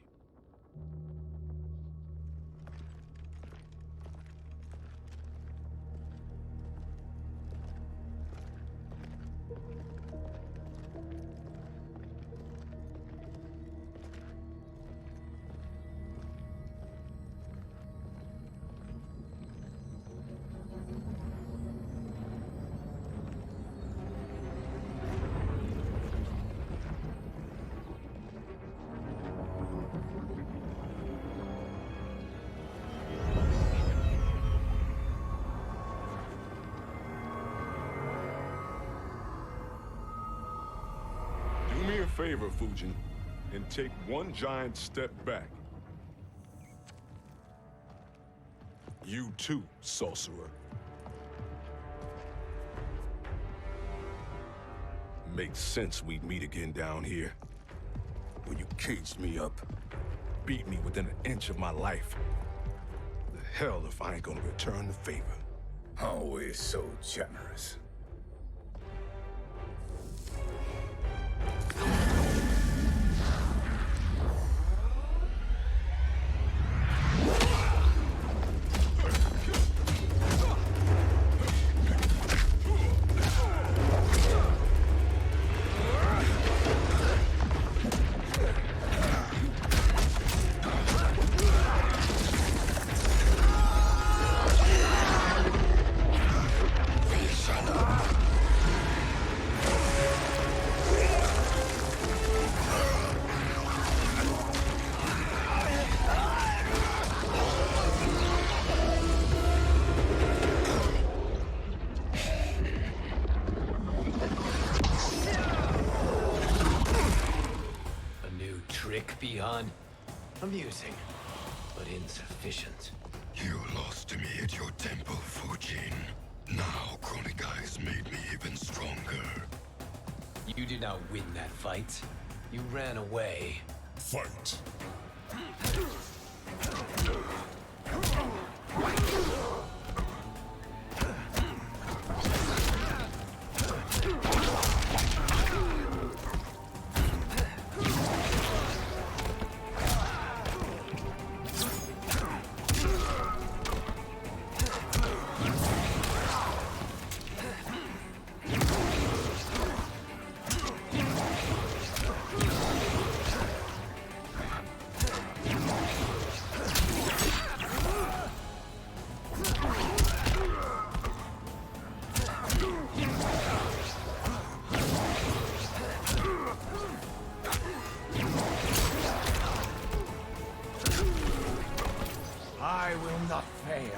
[SPEAKER 5] favor, Fujin, and take one giant step back. You too, sorcerer. Makes sense we'd meet again down here. When you caged me up, beat me within an inch of my life. The hell if I ain't gonna return the favor.
[SPEAKER 4] Always so generous.
[SPEAKER 3] Beyond amusing, but insufficient.
[SPEAKER 14] You lost to me at your temple, Fujin. Now Kronika has made me even stronger.
[SPEAKER 3] You did not win that fight. You ran away.
[SPEAKER 14] Fight!
[SPEAKER 3] I will not fail.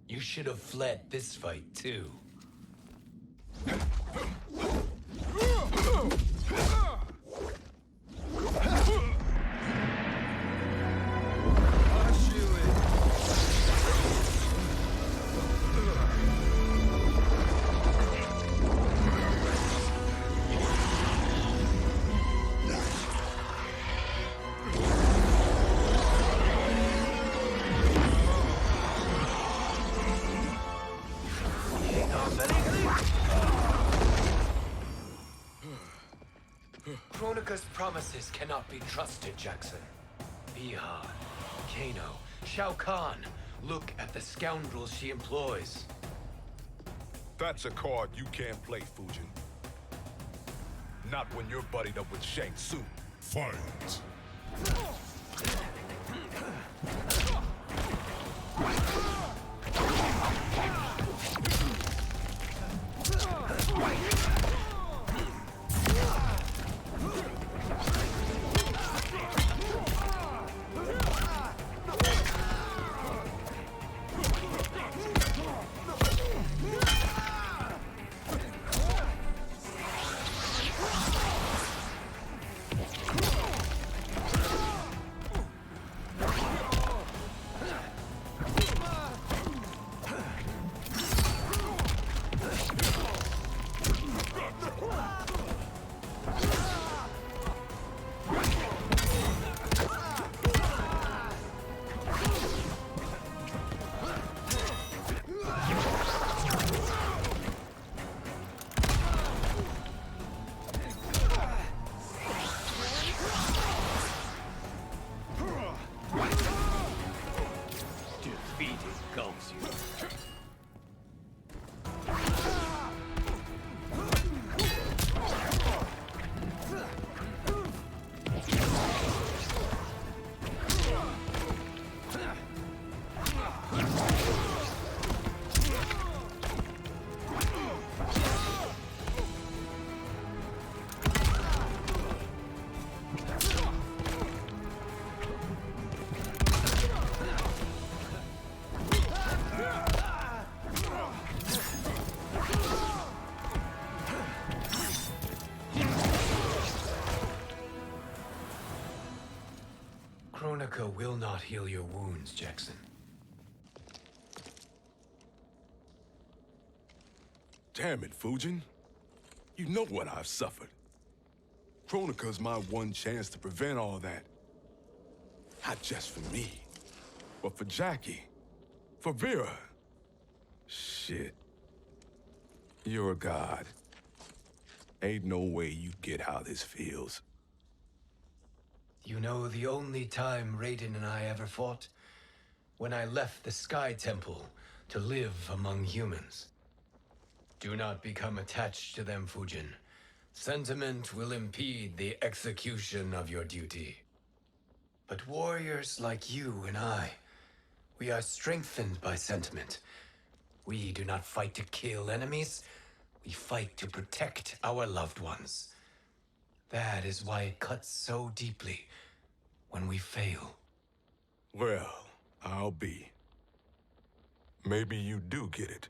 [SPEAKER 3] You should have fled this fight, too. Kronika's promises cannot be trusted, Jackson. Bihan, Kano, Shao Kahn. Look at the scoundrels she employs.
[SPEAKER 5] That's a card you can't play, Fujin. Not when you're buddied up with Shang Tsung.
[SPEAKER 14] Fight!
[SPEAKER 3] Kronika will not heal your wounds, Jackson.
[SPEAKER 6] Damn it, Fujin. You know what I've suffered. Kronika's my one chance to prevent all that. Not just for me, but for Jackie, for Vera. Shit. You're a god. Ain't no way you get how this feels.
[SPEAKER 3] You know the only time Raiden and I ever fought? When I left the Sky Temple to live among humans. Do not become attached to them, Fujin. Sentiment will impede the execution of your duty. But warriors like you and I, we are strengthened by sentiment. We do not fight to kill enemies. We fight to protect our loved ones. That is why it cuts so deeply when we fail.
[SPEAKER 6] Well, I'll be. Maybe you do get it.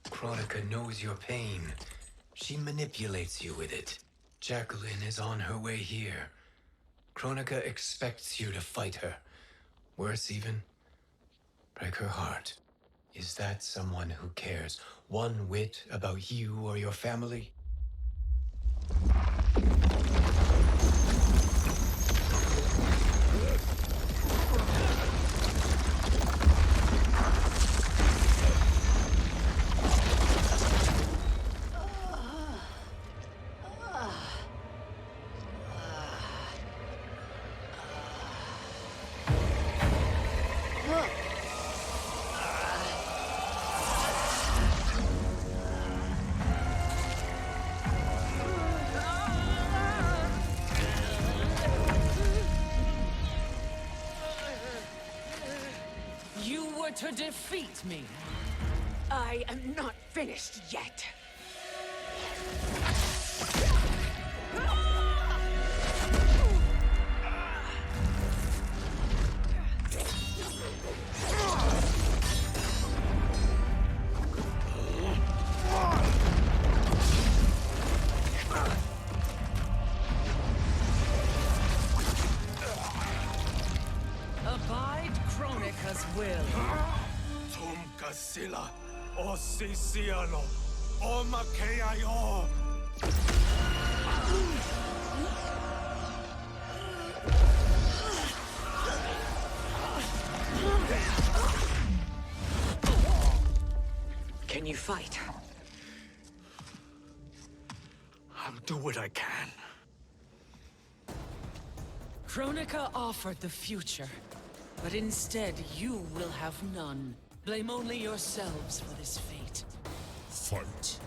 [SPEAKER 3] Kronika knows your pain. She manipulates you with it. Jacqueline is on her way here. Kronika expects you to fight her. Worse even, break her heart. Is that someone who cares one whit about you or your family?
[SPEAKER 10] To defeat me. I am not finished yet. Abide Kronika's will.
[SPEAKER 6] Sila, o Siciano, o Makeayo.
[SPEAKER 10] Can you fight?
[SPEAKER 6] I'll do what I can.
[SPEAKER 10] Kronika offered the future, but instead you will have none. Blame only yourselves for this fate.
[SPEAKER 6] Fight.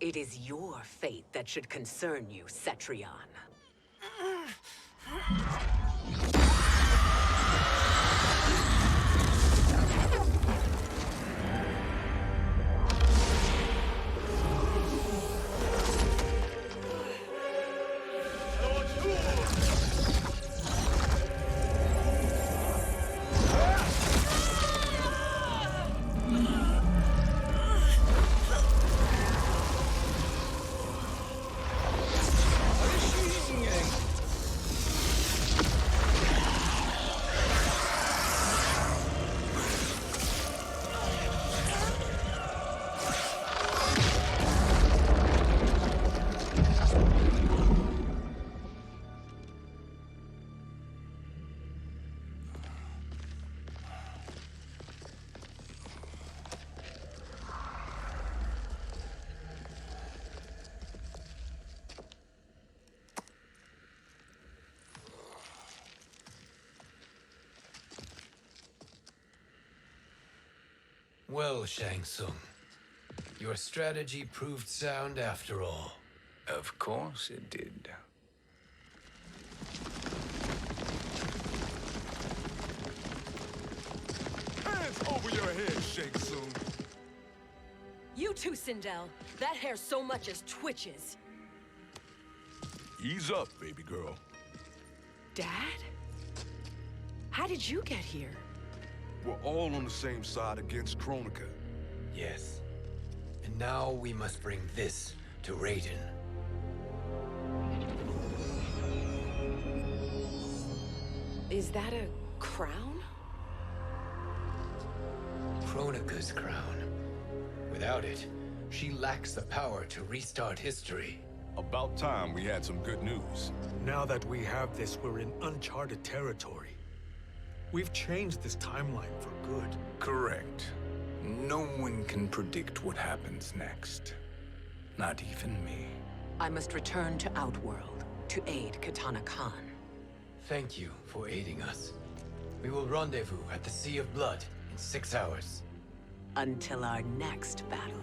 [SPEAKER 9] It is your fate that should concern you, Cetrion.
[SPEAKER 15] Well, Shang Tsung, your strategy proved sound after all.
[SPEAKER 4] Of course it did.
[SPEAKER 6] Hands over your head, Shang Tsung.
[SPEAKER 16] You too, Sindel. That hair so much as twitches.
[SPEAKER 6] Ease up, baby girl.
[SPEAKER 16] Dad? How did you get here?
[SPEAKER 6] We're all on the same side against Kronika.
[SPEAKER 15] Yes. And now we must bring this to Raiden.
[SPEAKER 16] Is that a crown?
[SPEAKER 15] Kronika's crown. Without it, she lacks the power to restart history.
[SPEAKER 6] About time we had some good news.
[SPEAKER 17] Now that we have this, we're in uncharted territory. We've changed this timeline for good.
[SPEAKER 4] Correct. No one can predict what happens next. Not even me.
[SPEAKER 9] I must return to Outworld to aid Kitana Khan.
[SPEAKER 15] Thank you for aiding us. We will rendezvous at the Sea of Blood in 6 hours.
[SPEAKER 9] Until our next battle.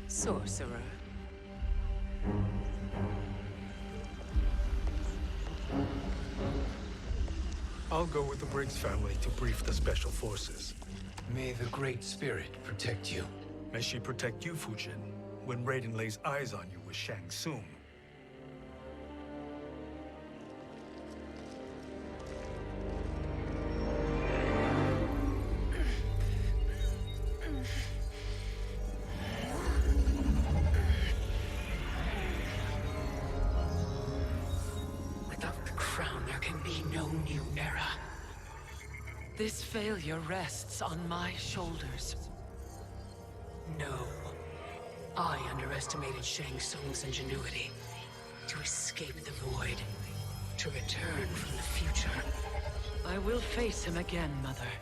[SPEAKER 9] Sorcerer.
[SPEAKER 17] I'll go with the Briggs family to brief the Special Forces.
[SPEAKER 15] May the Great Spirit protect you.
[SPEAKER 17] May she protect you, Fujin, when Raiden lays eyes on you with Shang Tsung.
[SPEAKER 10] Without the crown, there can be no new era. This failure rests on my shoulders. No. I underestimated Shang Tsung's ingenuity. To escape the void. To return from the future. I will face him again, Mother.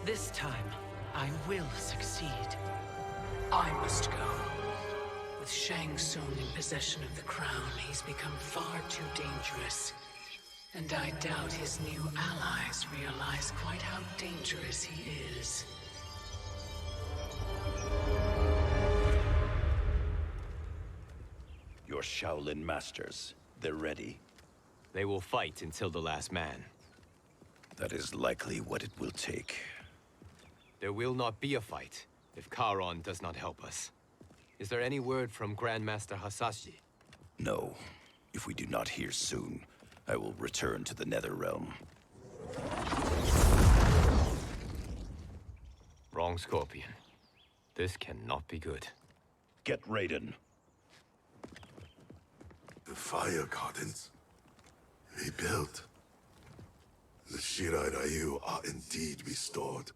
[SPEAKER 10] This time, I will succeed. I must go. With Shang Tsung in possession of the crown, he's become far too dangerous. And I doubt his new allies realize quite how dangerous he is.
[SPEAKER 18] Your Shaolin masters, they're ready.
[SPEAKER 19] They will fight until the last man.
[SPEAKER 18] That is likely what it will take.
[SPEAKER 19] There will not be a fight if Charon does not help us. Is there any word from Grandmaster Hasashi?
[SPEAKER 18] No. If we do not hear soon, I will return to the Netherrealm.
[SPEAKER 19] Wrong, Scorpion. This cannot be good.
[SPEAKER 18] Get Raiden.
[SPEAKER 5] The fire gardens. Rebuilt. The Shirai Ryu are indeed restored.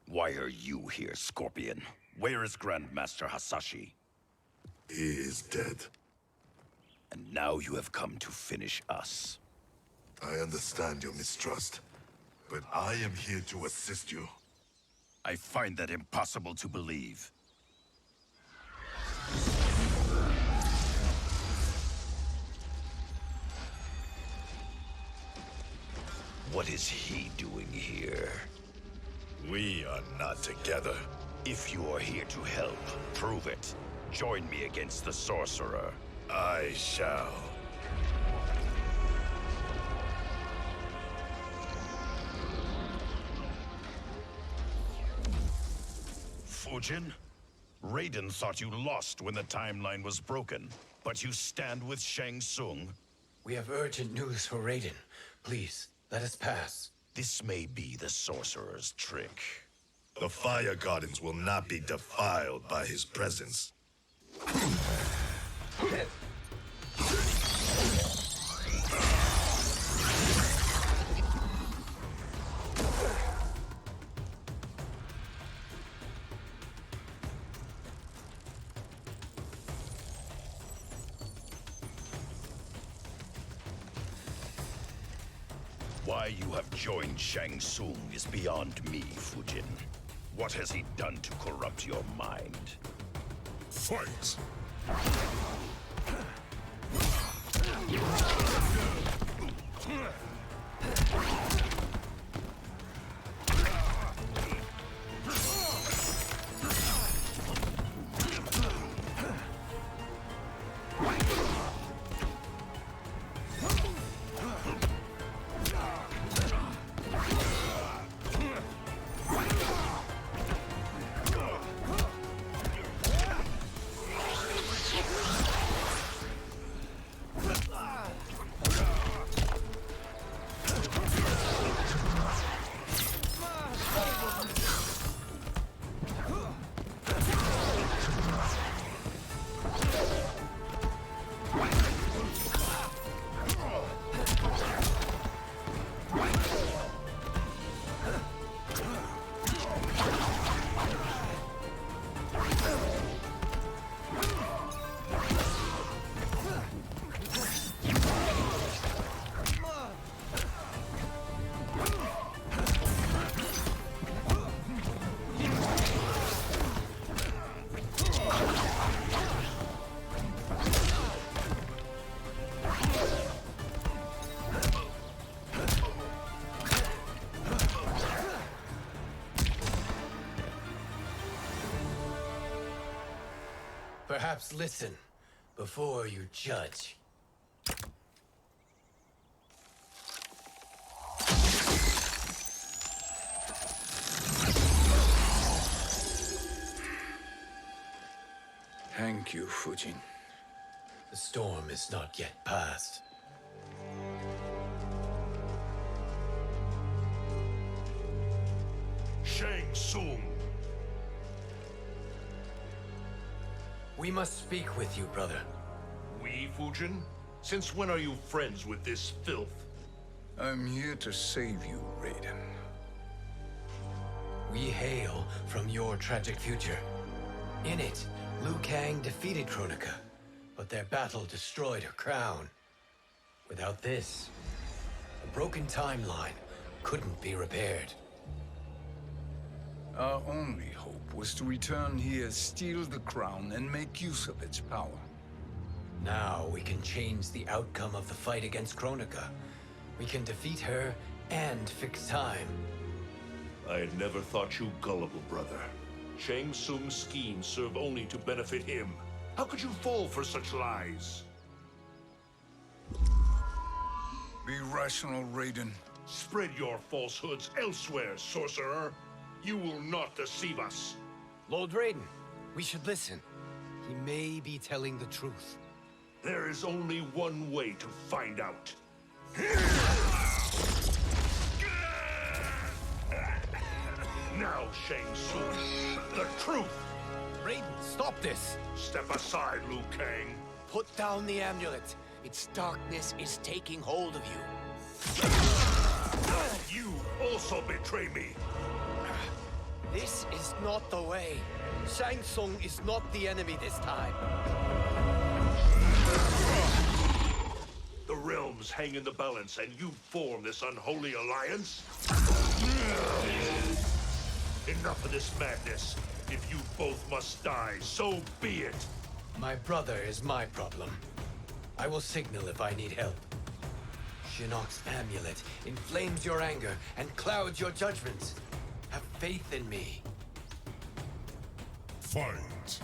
[SPEAKER 18] Why are you here, Scorpion? Where is Grandmaster Hasashi?
[SPEAKER 5] He is dead.
[SPEAKER 18] And now you have come to finish us.
[SPEAKER 5] I understand your mistrust, but I am here to assist you.
[SPEAKER 18] I find that impossible to believe. What is he doing here?
[SPEAKER 5] We are not together.
[SPEAKER 18] If you are here to help, prove it. Join me against the Sorcerer.
[SPEAKER 5] I shall.
[SPEAKER 18] Fujin? Raiden thought you lost when the timeline was broken, but you stand with Shang Tsung.
[SPEAKER 15] We have urgent news for Raiden. Please, let us pass.
[SPEAKER 18] This may be the Sorcerer's trick.
[SPEAKER 5] The Fire Gardens will not be defiled by his presence.
[SPEAKER 18] Why you have joined Shang Tsung is beyond me, Fujin. What has he done to corrupt your mind?
[SPEAKER 5] Fight!
[SPEAKER 15] Perhaps listen before you judge.
[SPEAKER 4] Thank you, Fujin.
[SPEAKER 15] The storm is not yet past.
[SPEAKER 18] Shang Tsung!
[SPEAKER 15] We must speak with you, brother.
[SPEAKER 18] We, Fujin? Since when are you friends with this filth?
[SPEAKER 4] I'm here to save you, Raiden.
[SPEAKER 15] We hail from your tragic future. In it, Liu Kang defeated Kronika, but their battle destroyed her crown. Without this, a broken timeline couldn't be repaired.
[SPEAKER 4] Our only hope was to return here, steal the crown, and make use of its power.
[SPEAKER 15] Now we can change the outcome of the fight against Kronika. We can defeat her and fix time.
[SPEAKER 18] I had never thought you gullible, brother. Shang Tsung's schemes serve only to benefit him. How could you fall for such lies?
[SPEAKER 4] Be rational, Raiden.
[SPEAKER 18] Spread your falsehoods elsewhere, sorcerer. You will not deceive us.
[SPEAKER 15] Lord Raiden, we should listen. He may be telling the truth.
[SPEAKER 18] There is only one way to find out. Now, Shang Tsung, the truth!
[SPEAKER 15] Raiden, stop this!
[SPEAKER 18] Step aside, Liu Kang.
[SPEAKER 15] Put down the amulet. Its darkness is taking hold of you.
[SPEAKER 18] You also betray me.
[SPEAKER 15] This is not the way. Shang Tsung is not the enemy this time.
[SPEAKER 18] The realms hang in the balance, and you form this unholy alliance? Enough of this madness. If you both must die, so be it.
[SPEAKER 15] My brother is my problem. I will signal if I need help. Shinnok's amulet inflames your anger and clouds your judgments. Have faith in me.
[SPEAKER 14] Fight!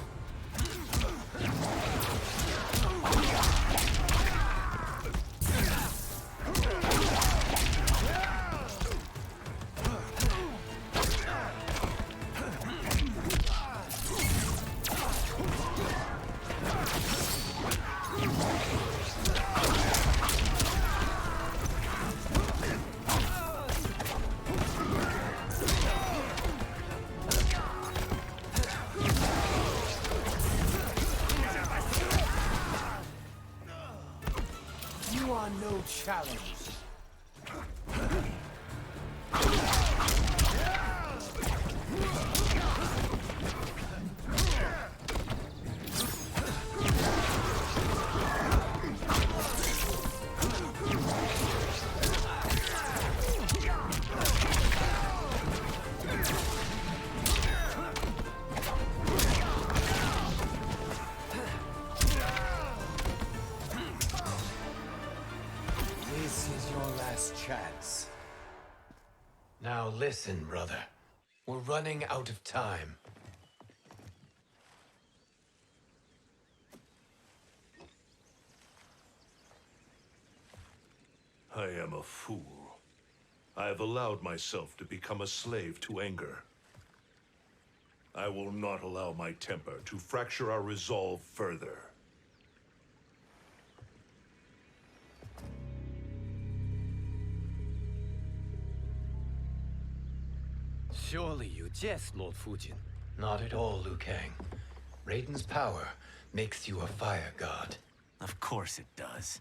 [SPEAKER 15] You are no challenge. Listen, brother. We're running out of time.
[SPEAKER 18] I am a fool. I have allowed myself to become a slave to anger. I will not allow my temper to fracture our resolve further.
[SPEAKER 19] Surely you jest, Lord Fujin. Not at all, Liu Kang. Raiden's power makes you a fire god.
[SPEAKER 20] Of course it does.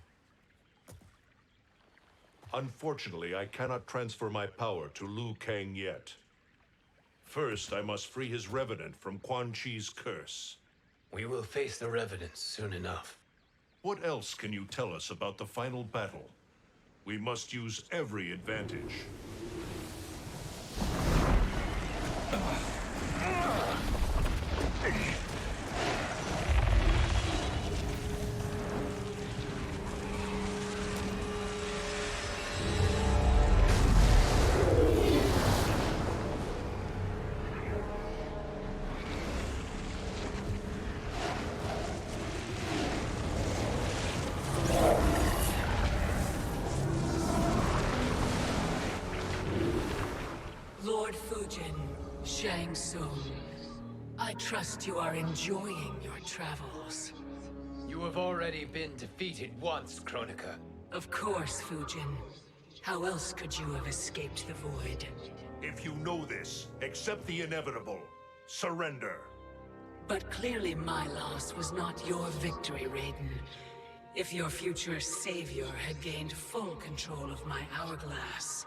[SPEAKER 18] Unfortunately, I cannot transfer my power to Liu Kang yet. First, I must free his Revenant from Quan Chi's curse.
[SPEAKER 19] We will face the Revenants soon enough.
[SPEAKER 18] What else can you tell us about the final battle? We must use every advantage.
[SPEAKER 10] Lord Fujin, Shang Tsung, I trust you are enjoying your travels.
[SPEAKER 19] You have already been defeated once, Kronika.
[SPEAKER 10] Of course, Fujin. How else could you have escaped the void?
[SPEAKER 18] If you know this, accept the inevitable. Surrender.
[SPEAKER 10] But clearly my loss was not your victory, Raiden. If your future savior had gained full control of my hourglass,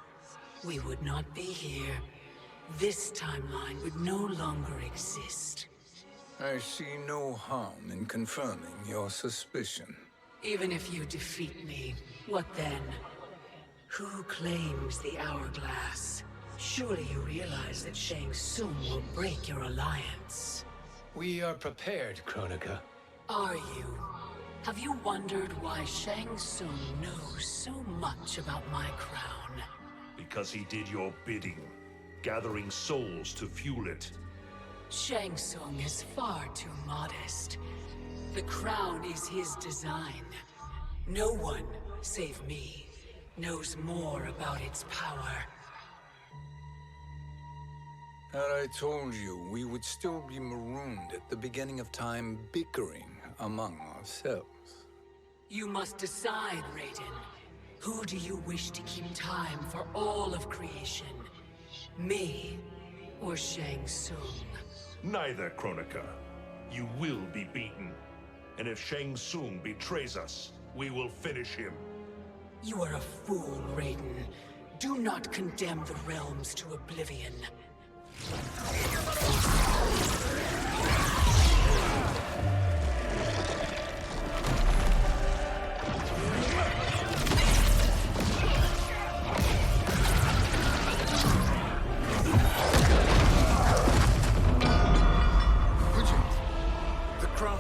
[SPEAKER 10] we would not be here. This timeline would no longer exist.
[SPEAKER 4] I see no harm in confirming your suspicion.
[SPEAKER 10] Even if you defeat me, what then? Who claims the hourglass? Surely you realize that Shang Tsung will break your alliance.
[SPEAKER 19] We are prepared, Kronika.
[SPEAKER 10] Are you? Have you wondered why Shang Tsung knows so much about my crown?
[SPEAKER 18] Because he did your bidding, gathering souls to fuel it.
[SPEAKER 10] Shang Tsung is far too modest. The crown is his design. No one, save me, knows more about its power.
[SPEAKER 4] Had I told you, we would still be marooned at the beginning of time, bickering among ourselves.
[SPEAKER 10] You must decide, Raiden. Who do you wish to keep time for all of creation? Me or Shang Tsung?
[SPEAKER 18] Neither, Kronika. You will be beaten. And if Shang Tsung betrays us, we will finish him.
[SPEAKER 10] You are a fool, Raiden. Do not condemn the realms to oblivion.
[SPEAKER 4] The crown.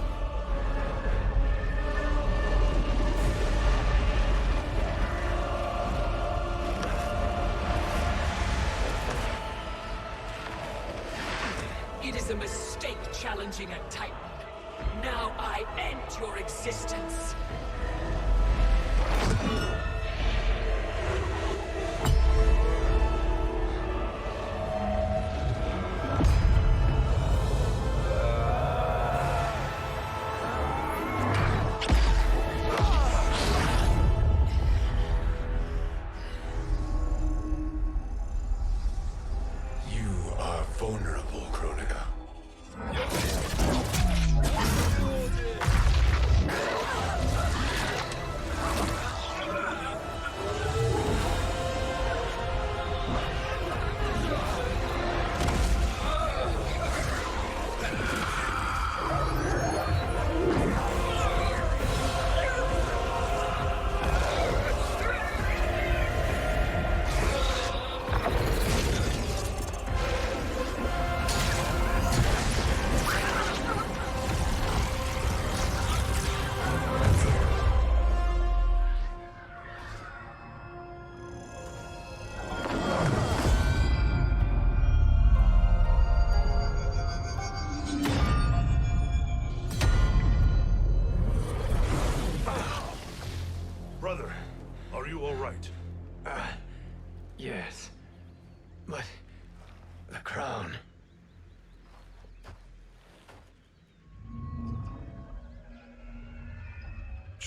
[SPEAKER 10] It is a mistake challenging a Titan. Now I end your existence.
[SPEAKER 2] You are vulnerable, Kronika.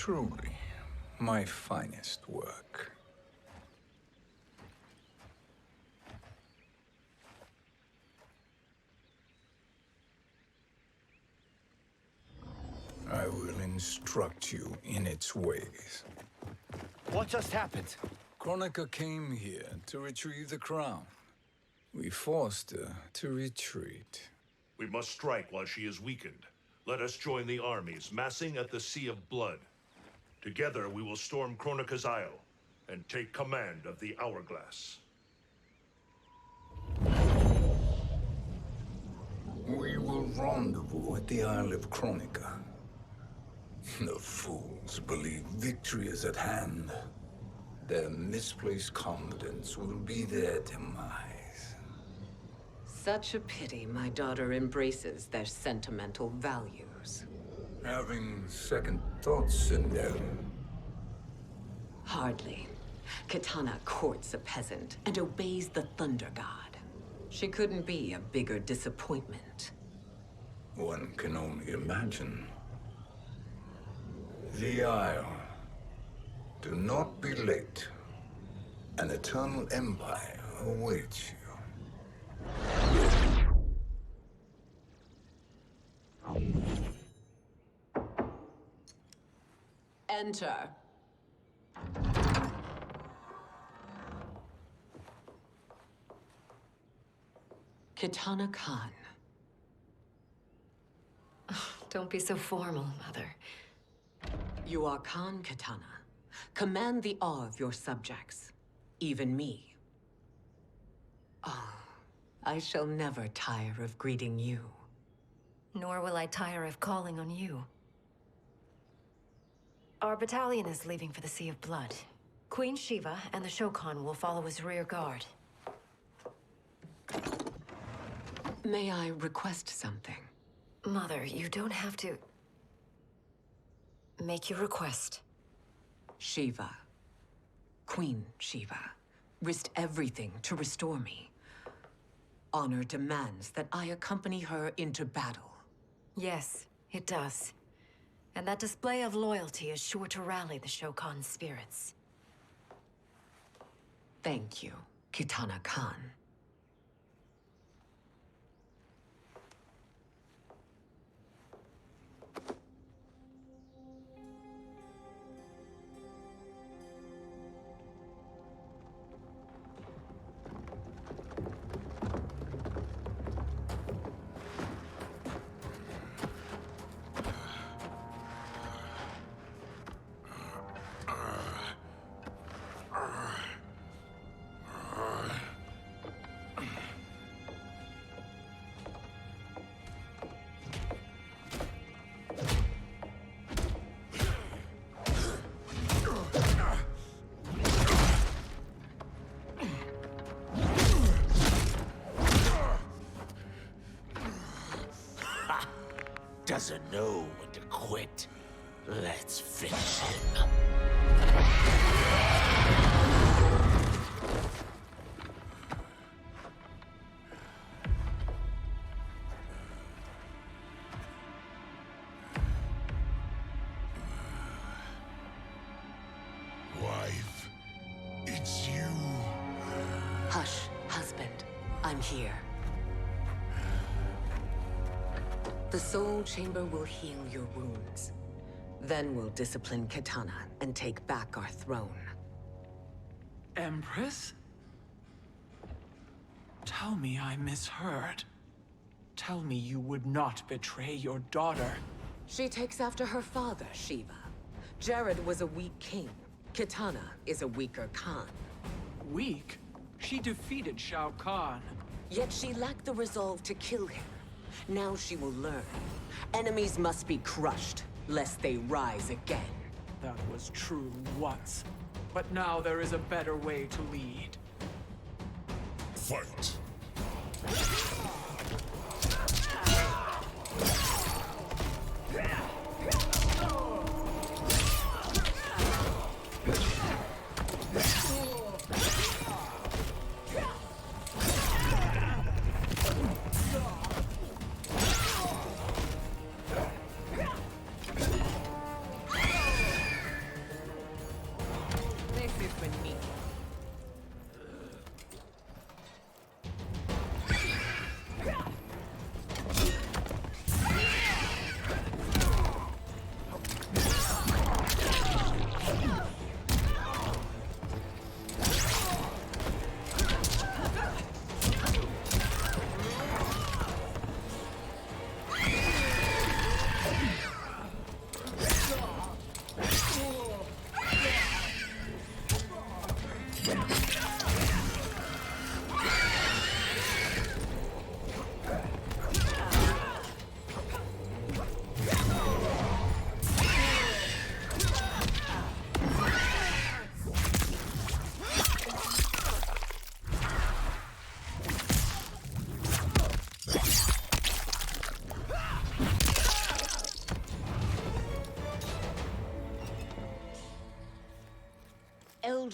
[SPEAKER 4] Truly, my finest work. I will instruct you in its ways.
[SPEAKER 8] What just happened?
[SPEAKER 4] Kronika came here to retrieve the crown. We forced her to retreat.
[SPEAKER 18] We must strike while she is weakened. Let us join the armies, massing at the Sea of Blood. Together we will storm Kronika's Isle and take command of the Hourglass.
[SPEAKER 4] We will rendezvous at the Isle of Kronika. The fools believe victory is at hand. Their misplaced confidence will be their demise.
[SPEAKER 9] Such a pity my daughter embraces their sentimental values.
[SPEAKER 4] Having second thoughts, Sindel.
[SPEAKER 9] Hardly. Kitana courts a peasant and obeys the Thunder God. She couldn't be a bigger disappointment.
[SPEAKER 4] One can only imagine. The Isle. Do not be late. An eternal empire awaits you.
[SPEAKER 9] Enter. Kitana Khan.
[SPEAKER 7] Don't be so formal, Mother.
[SPEAKER 9] You are Khan Kitana. Command the awe of your subjects. Even me. Oh, I shall never tire of greeting you.
[SPEAKER 7] Nor will I tire of calling on you. Our battalion is leaving for the Sea of Blood. Queen Shiva and the Shokan will follow as rear guard.
[SPEAKER 9] May I request something?
[SPEAKER 7] Mother, you don't have to... Make your request.
[SPEAKER 9] Shiva. Queen Shiva. Risked everything to restore me. Honor demands that I accompany her into battle.
[SPEAKER 7] Yes, it does. And that display of loyalty is sure to rally the Shokan's spirits.
[SPEAKER 9] Thank you, Kitana Khan.
[SPEAKER 8] Doesn't know when to quit. Let's finish him.
[SPEAKER 5] Wife, it's you.
[SPEAKER 9] Hush, husband. I'm here. The Soul Chamber will heal your wounds. Then we'll discipline Kitana and take back our throne.
[SPEAKER 11] Empress? Tell me I misheard. Tell me you would not betray your daughter.
[SPEAKER 9] She takes after her father, Shiva. Jared was a weak king. Kitana is a weaker Khan.
[SPEAKER 11] Weak? She defeated Shao Kahn.
[SPEAKER 9] Yet she lacked the resolve to kill him. Now she will learn. Enemies must be crushed, lest they rise again.
[SPEAKER 11] That was true once. But now there is a better way to lead.
[SPEAKER 5] Fight.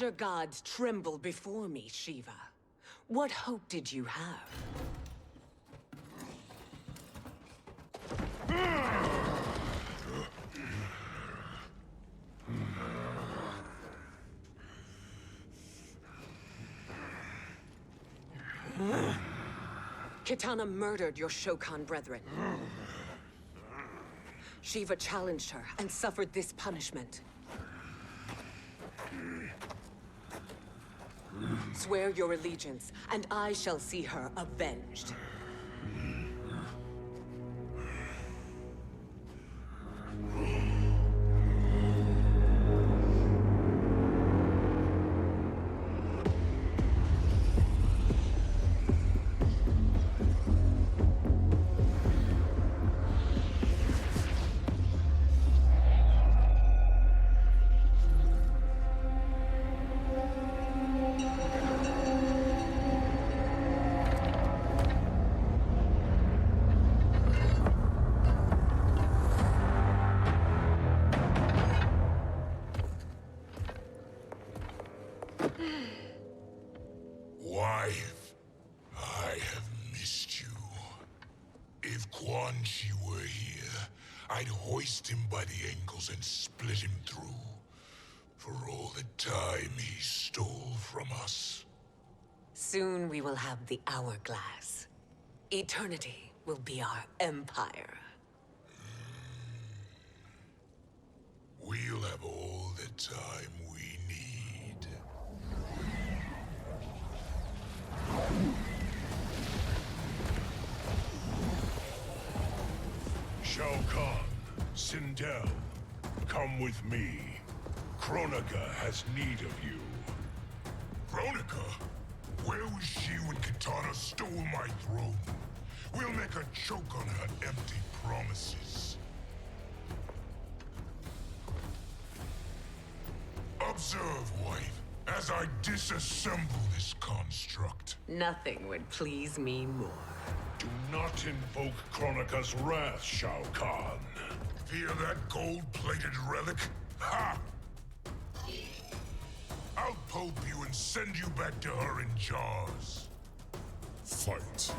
[SPEAKER 9] elder gods tremble before me, Shiva. What hope did you have? Kitana murdered your Shokan brethren. Shiva challenged her and suffered this punishment. Swear your allegiance, and I shall see her avenged.
[SPEAKER 5] Wife, I have missed you. If Quan Chi were here, I'd hoist him by the ankles and split him through. For all the time he stole from us.
[SPEAKER 9] Soon we will have the hourglass. Eternity will be our empire.
[SPEAKER 5] We'll have all the time we need. Shao Kahn, Sindel, come with me. Kronika has need of you. Kronika? Where was she when Kitana stole my throne? We'll make her choke on her empty promises. Observe, wife, as I disassemble this construct.
[SPEAKER 9] Nothing would please me more.
[SPEAKER 5] Do not invoke Kronika's wrath, Shao Kahn. Fear that gold-plated relic? Ha! I'll pulp you and send you back to her in jars. Fight.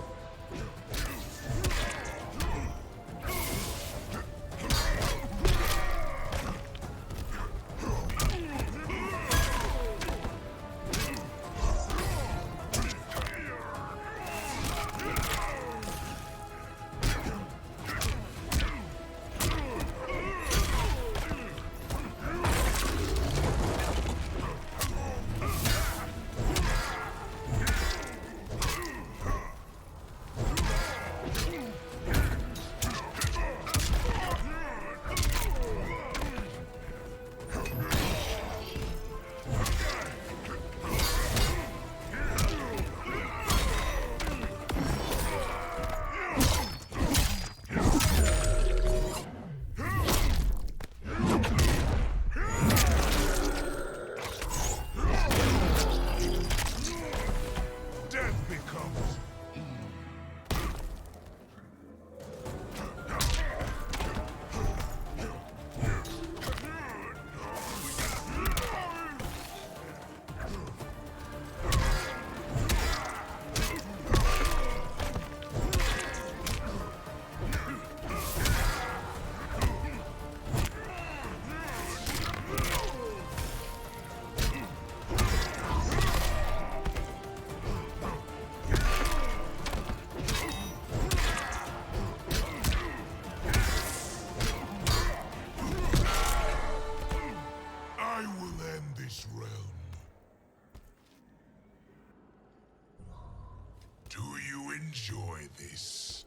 [SPEAKER 5] Do you enjoy this?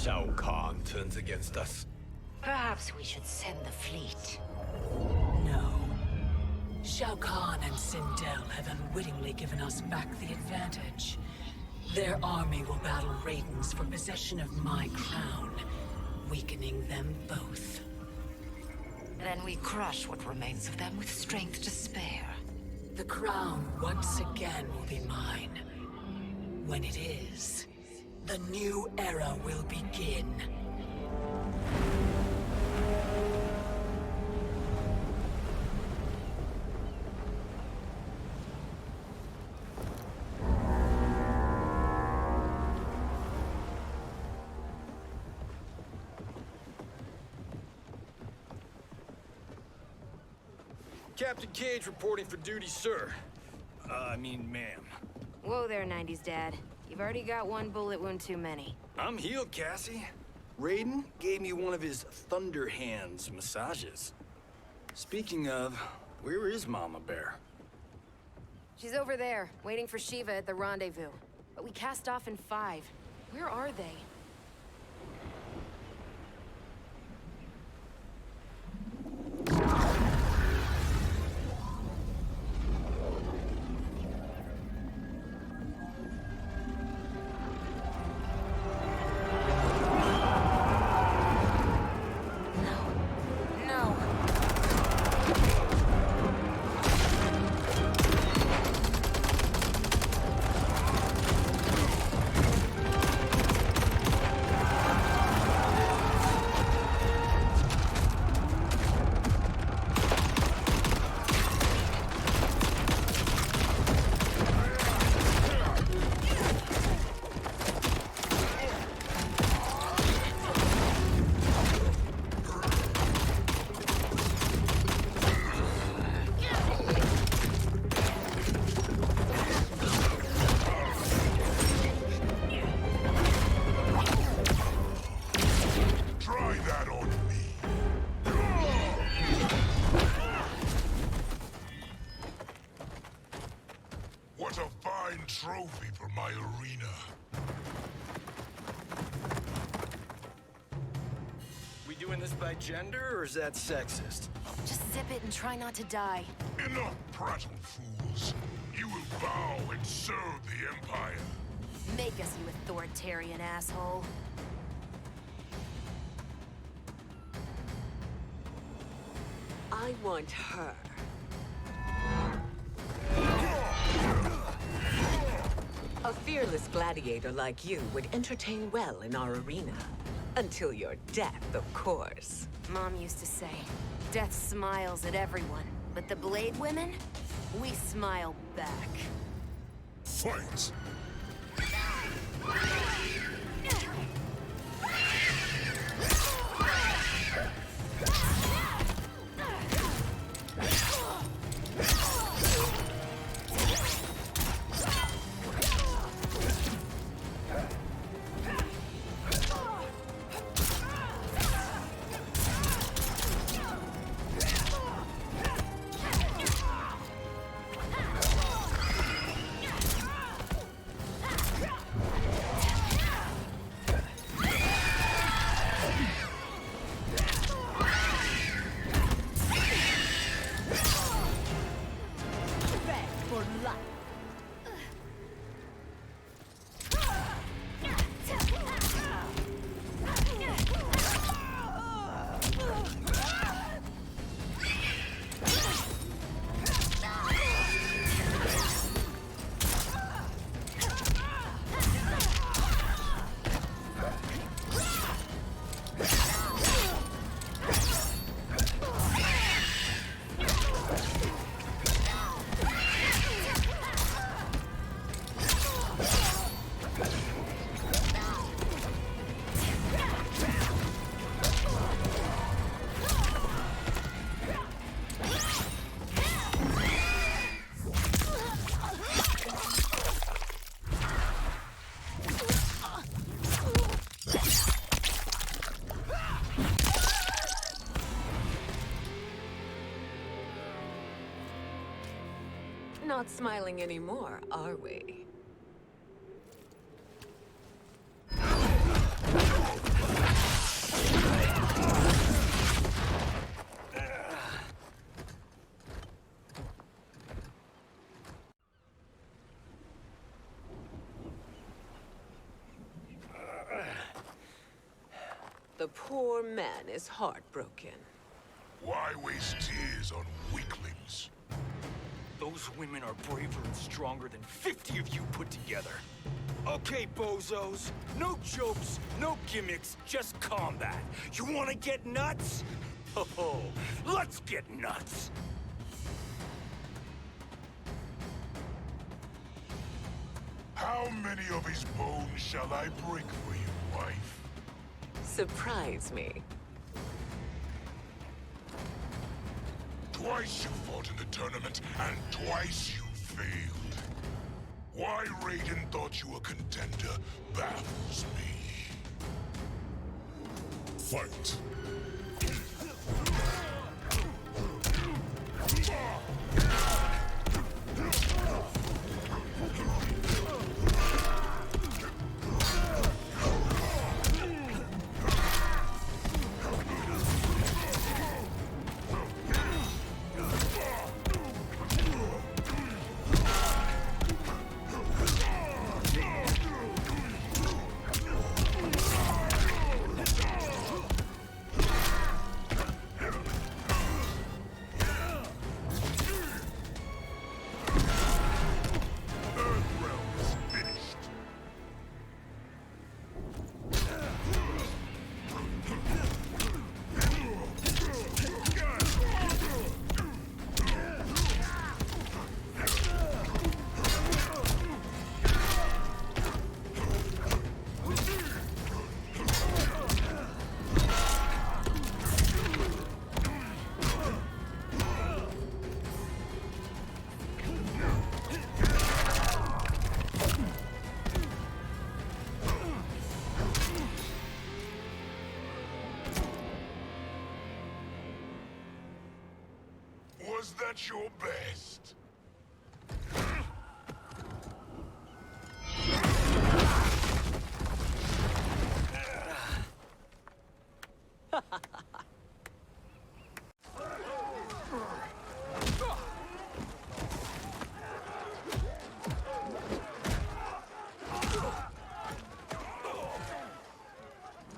[SPEAKER 19] Shao Kahn turns against us.
[SPEAKER 10] Perhaps we should send the fleet. No. Shao Kahn and Sindel have unwittingly given us back the advantage. Their army will battle Raidens for possession of my crown, weakening them both. Then we crush what remains of them with strength to spare. The crown once again will be mine. When it is, the new era will begin.
[SPEAKER 21] Captain Cage reporting for duty, sir. I mean, ma'am.
[SPEAKER 22] Whoa there, 90s dad. You've already got one bullet wound too many.
[SPEAKER 21] I'm healed, Cassie. Raiden gave me one of his Thunder Hands massages. Speaking of, where is Mama Bear?
[SPEAKER 22] She's over there, waiting for Shiva at the rendezvous. But we cast off in 5. Where are they?
[SPEAKER 5] What a fine trophy for my arena.
[SPEAKER 21] We doing this by gender, or is that sexist?
[SPEAKER 22] Just sip it and try not to die.
[SPEAKER 5] Enough prattle, fools. You will bow and serve the Empire.
[SPEAKER 22] Make us, you authoritarian asshole.
[SPEAKER 9] I want her. A fearless gladiator like you would entertain well in our arena. Until your death, of course.
[SPEAKER 22] Mom used to say, death smiles at everyone, but the Blade women, we smile back.
[SPEAKER 5] Fight!
[SPEAKER 9] Not smiling anymore, are we? The poor man is heartbroken.
[SPEAKER 5] Why waste tears on weaklings?
[SPEAKER 21] Those women are braver and stronger than 50 of you put together. Okay, bozos. No jokes, no gimmicks, just combat. You wanna get nuts? Oh, let's get nuts!
[SPEAKER 5] How many of his bones shall I break for you, wife?
[SPEAKER 9] Surprise me.
[SPEAKER 5] Twice you fought in the tournament, and twice you failed. Why Raiden thought you a contender baffles me. Fight! Was that your best?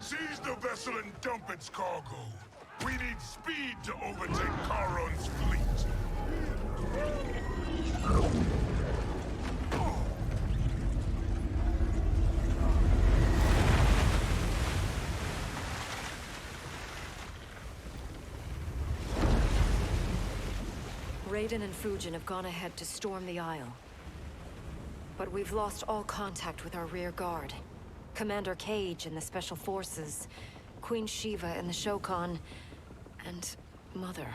[SPEAKER 5] Seize the vessel and dump its cargo. We need speed to overtake Charon's fleet.
[SPEAKER 7] Raiden and Fujin have gone ahead to storm the Isle. But we've lost all contact with our rear guard. Commander Cage and the Special Forces, Queen Shiva and the Shokan, and Mother.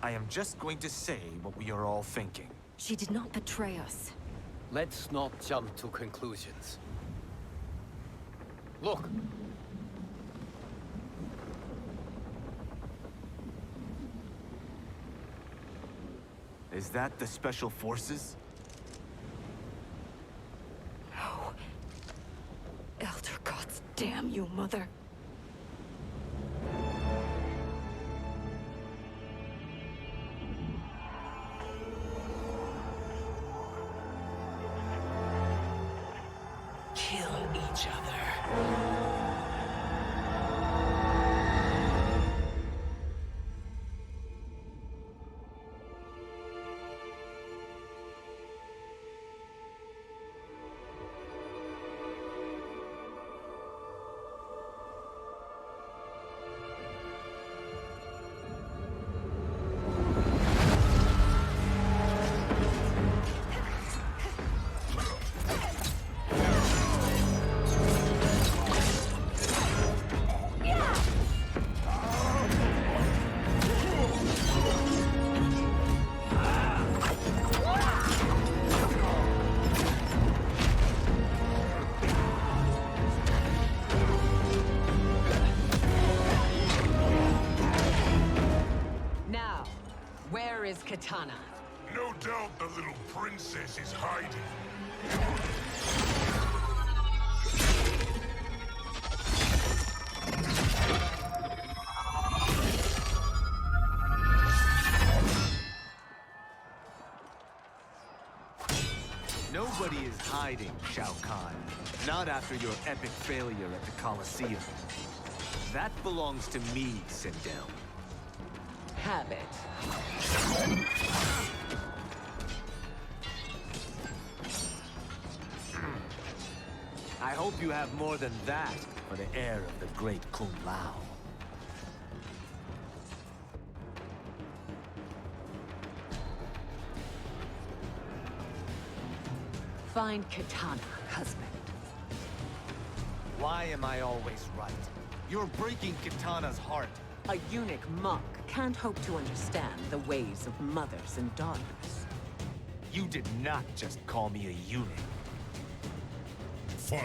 [SPEAKER 1] I am just going to say what we are all thinking.
[SPEAKER 7] She did not betray us.
[SPEAKER 19] Let's not jump to conclusions. Look!
[SPEAKER 1] Is that the Special Forces?
[SPEAKER 7] No. Elder gods damn you, Mother.
[SPEAKER 10] Kill each other.
[SPEAKER 9] Where is Kitana?
[SPEAKER 5] No doubt the little princess is hiding.
[SPEAKER 1] Nobody is hiding, Shao Kahn. Not after your epic failure at the Colosseum. That belongs to me, Sindel.
[SPEAKER 9] Have it.
[SPEAKER 1] I hope you have more than that for the heir of the great Kung Lao.
[SPEAKER 9] Find Katana, husband.
[SPEAKER 1] Why am I always right? You're breaking Katana's heart.
[SPEAKER 9] A eunuch monk can't hope to understand the ways of mothers and daughters.
[SPEAKER 1] You did not just call me a eunuch.
[SPEAKER 5] Fight.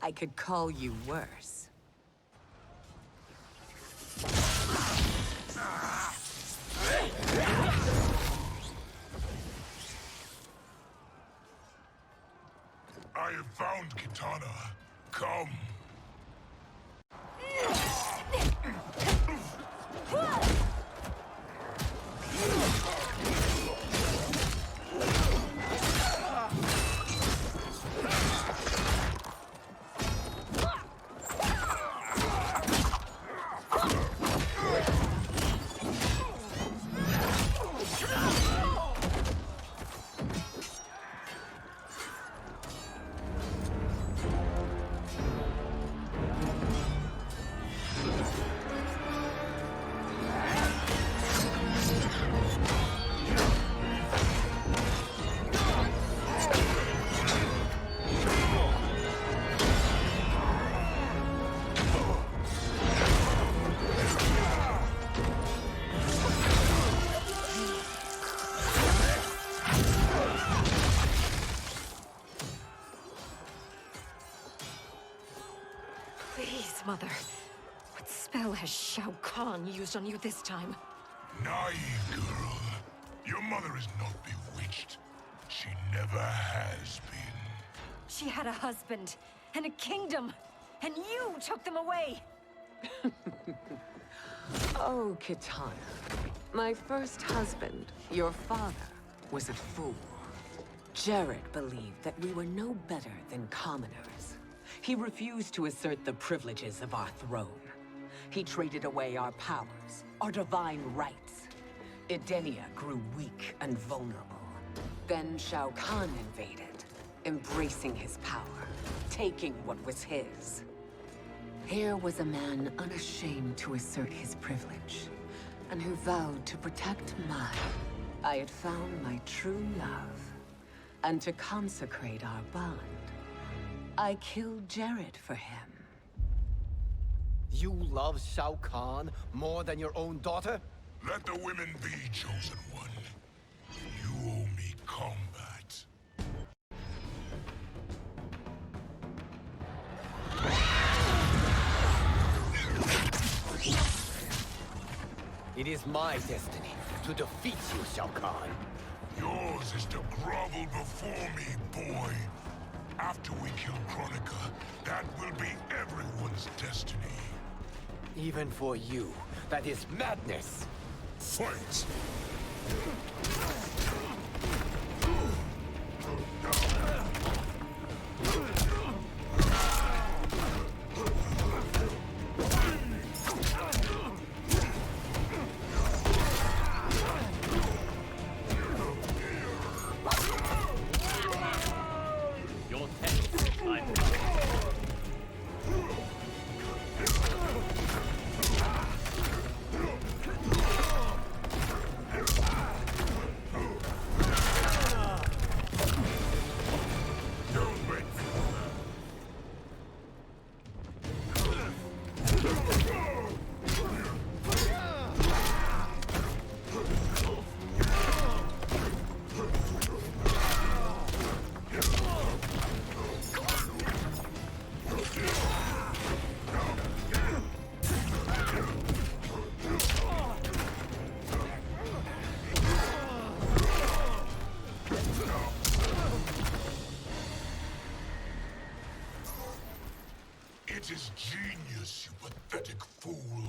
[SPEAKER 9] I could call you worse.
[SPEAKER 5] I have found Katana. Come.
[SPEAKER 7] Please, Mother. What spell has Shao Kahn used on you this time?
[SPEAKER 5] Naive girl. Your mother is not bewitched. She never has been.
[SPEAKER 7] She had a husband and a kingdom, and you took them away!
[SPEAKER 9] Oh, Katana. My first husband, your father, was a fool. Jared believed that we were no better than commoners. He refused to assert the privileges of our throne. He traded away our powers, our divine rights. Edenia grew weak and vulnerable. Then Shao Kahn invaded, embracing his power, taking what was his. Here was a man unashamed to assert his privilege, and who vowed to protect mine. I had found my true love, and to consecrate our bond, I killed Jared for him.
[SPEAKER 19] You love Shao Kahn more than your own daughter?
[SPEAKER 5] Let the women be, Chosen One. You owe me combat.
[SPEAKER 19] It is my destiny to defeat you, Shao Kahn.
[SPEAKER 5] Yours is to grovel before me, boy. After we kill Kronika, that will be everyone's destiny.
[SPEAKER 19] Even for you, that is madness.
[SPEAKER 5] Fight!
[SPEAKER 19] Your test, I'm It is genius, you pathetic fool.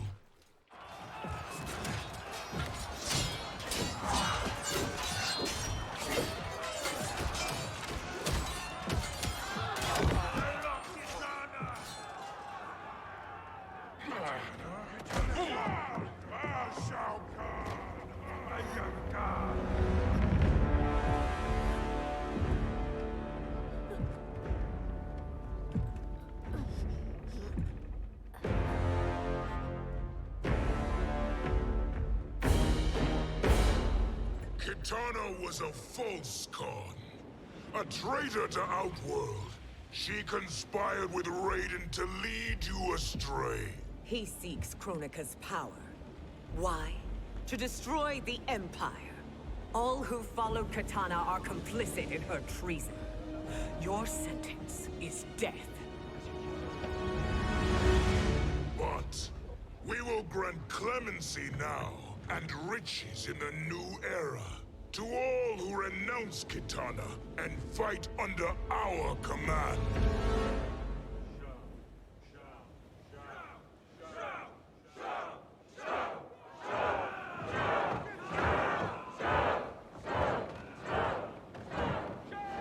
[SPEAKER 19] Kitana was a false Khan, a traitor to Outworld. She conspired with Raiden to lead you astray.
[SPEAKER 9] He seeks Kronika's power. Why? To destroy the Empire. All who followed Kitana are complicit in her treason. Your sentence is death.
[SPEAKER 5] But we will grant clemency now and riches in the new era to all who renounce Kitana and fight under our command.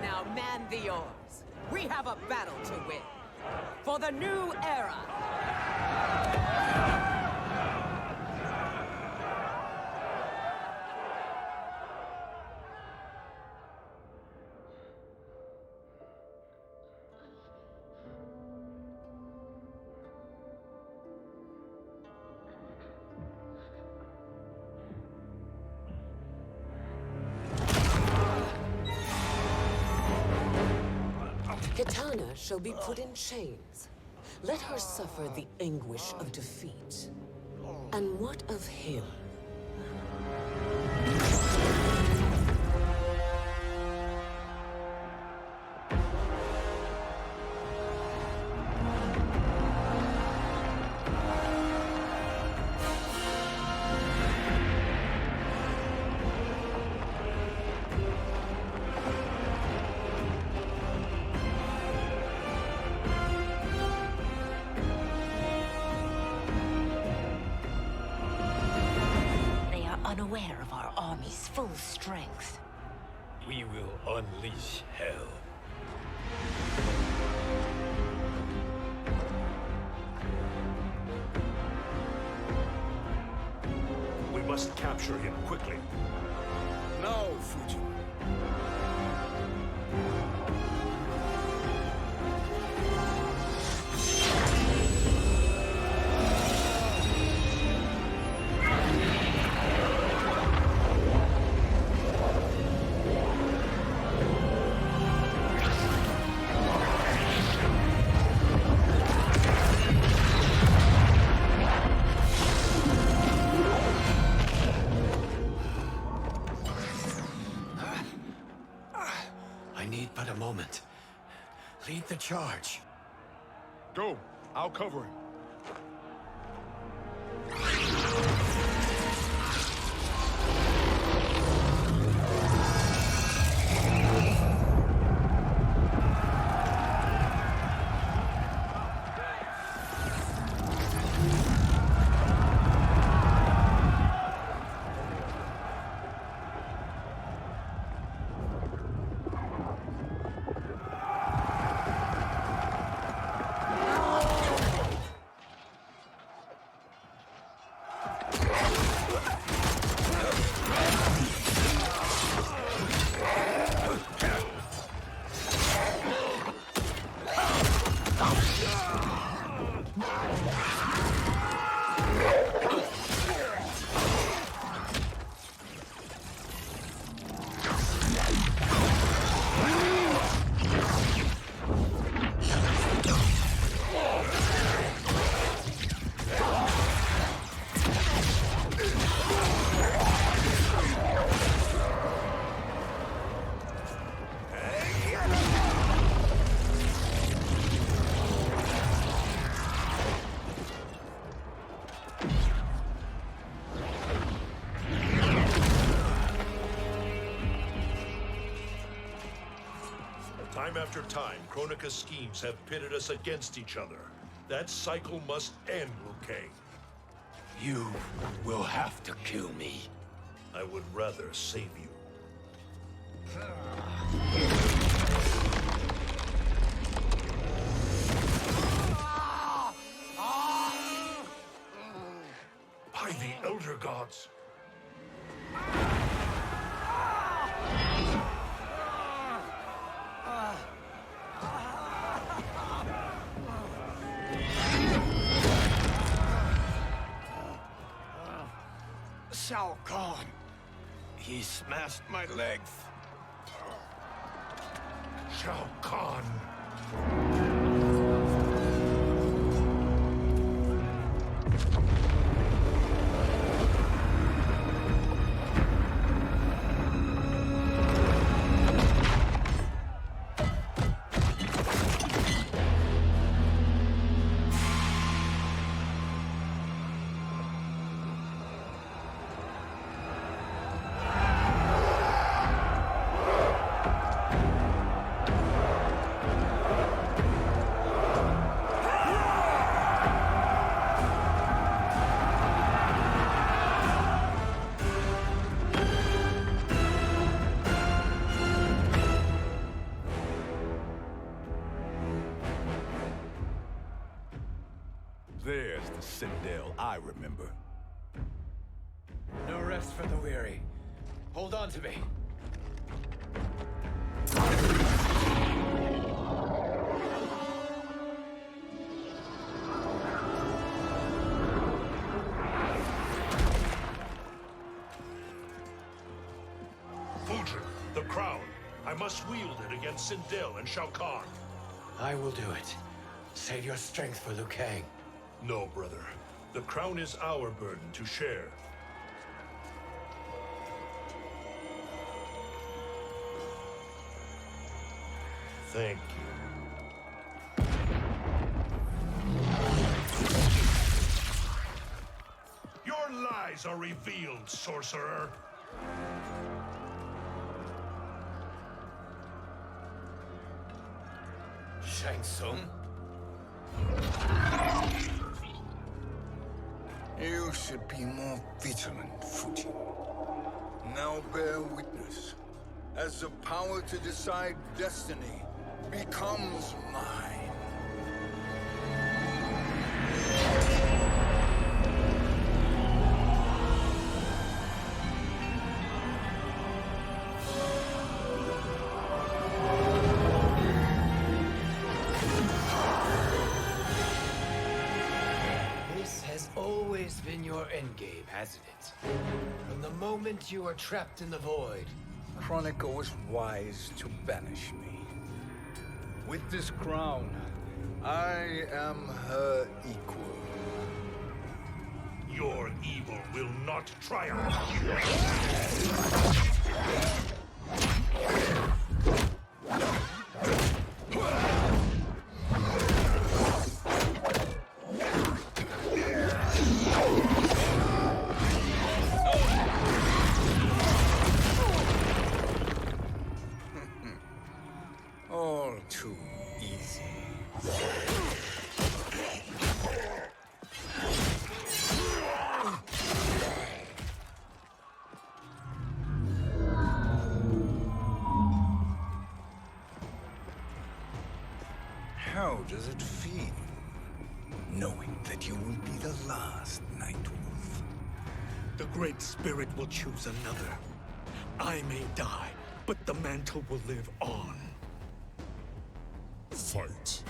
[SPEAKER 9] Now man the oars. We have a battle to win. For the new era. Kitana shall be put in chains. Let her suffer the anguish of defeat. And what of him?
[SPEAKER 12] Unaware of our army's full strength.
[SPEAKER 15] We will unleash hell.
[SPEAKER 18] We must capture him quickly.
[SPEAKER 6] Now, Fujin.
[SPEAKER 15] I need but a moment. Lead the charge.
[SPEAKER 6] Go. I'll cover him.
[SPEAKER 18] Time after time, Kronika's schemes have pitted us against each other. That cycle must end, Liu Kang.
[SPEAKER 8] You will have to kill me.
[SPEAKER 18] I would rather save you.
[SPEAKER 6] By the Elder Gods.
[SPEAKER 8] Shao Kahn. He smashed my legs.
[SPEAKER 6] Shao Kahn.
[SPEAKER 3] There's the Citadel I remember.
[SPEAKER 15] No rest for the weary. Hold on to me.
[SPEAKER 18] Fujin, the crown. I must wield it against Sindel and Shao Kahn.
[SPEAKER 15] I will do it. Save your strength for Liu Kang.
[SPEAKER 18] No, brother. The crown is our burden to share. Thank you. Your lies are revealed, sorcerer.
[SPEAKER 8] Shang Tsung?
[SPEAKER 4] You should be more vigilant, Fujin. Now bear witness, as the power to decide destiny becomes mine.
[SPEAKER 15] Been your endgame, hasn't it? From the moment you were trapped in the void.
[SPEAKER 4] Kronika was wise to banish me. With this crown, I am her equal.
[SPEAKER 18] Your evil will not triumph.
[SPEAKER 4] how does it feel, knowing that you will be the last Nightwolf?
[SPEAKER 6] The Great Spirit will choose another. I may die, but the mantle will live on.
[SPEAKER 5] Fight.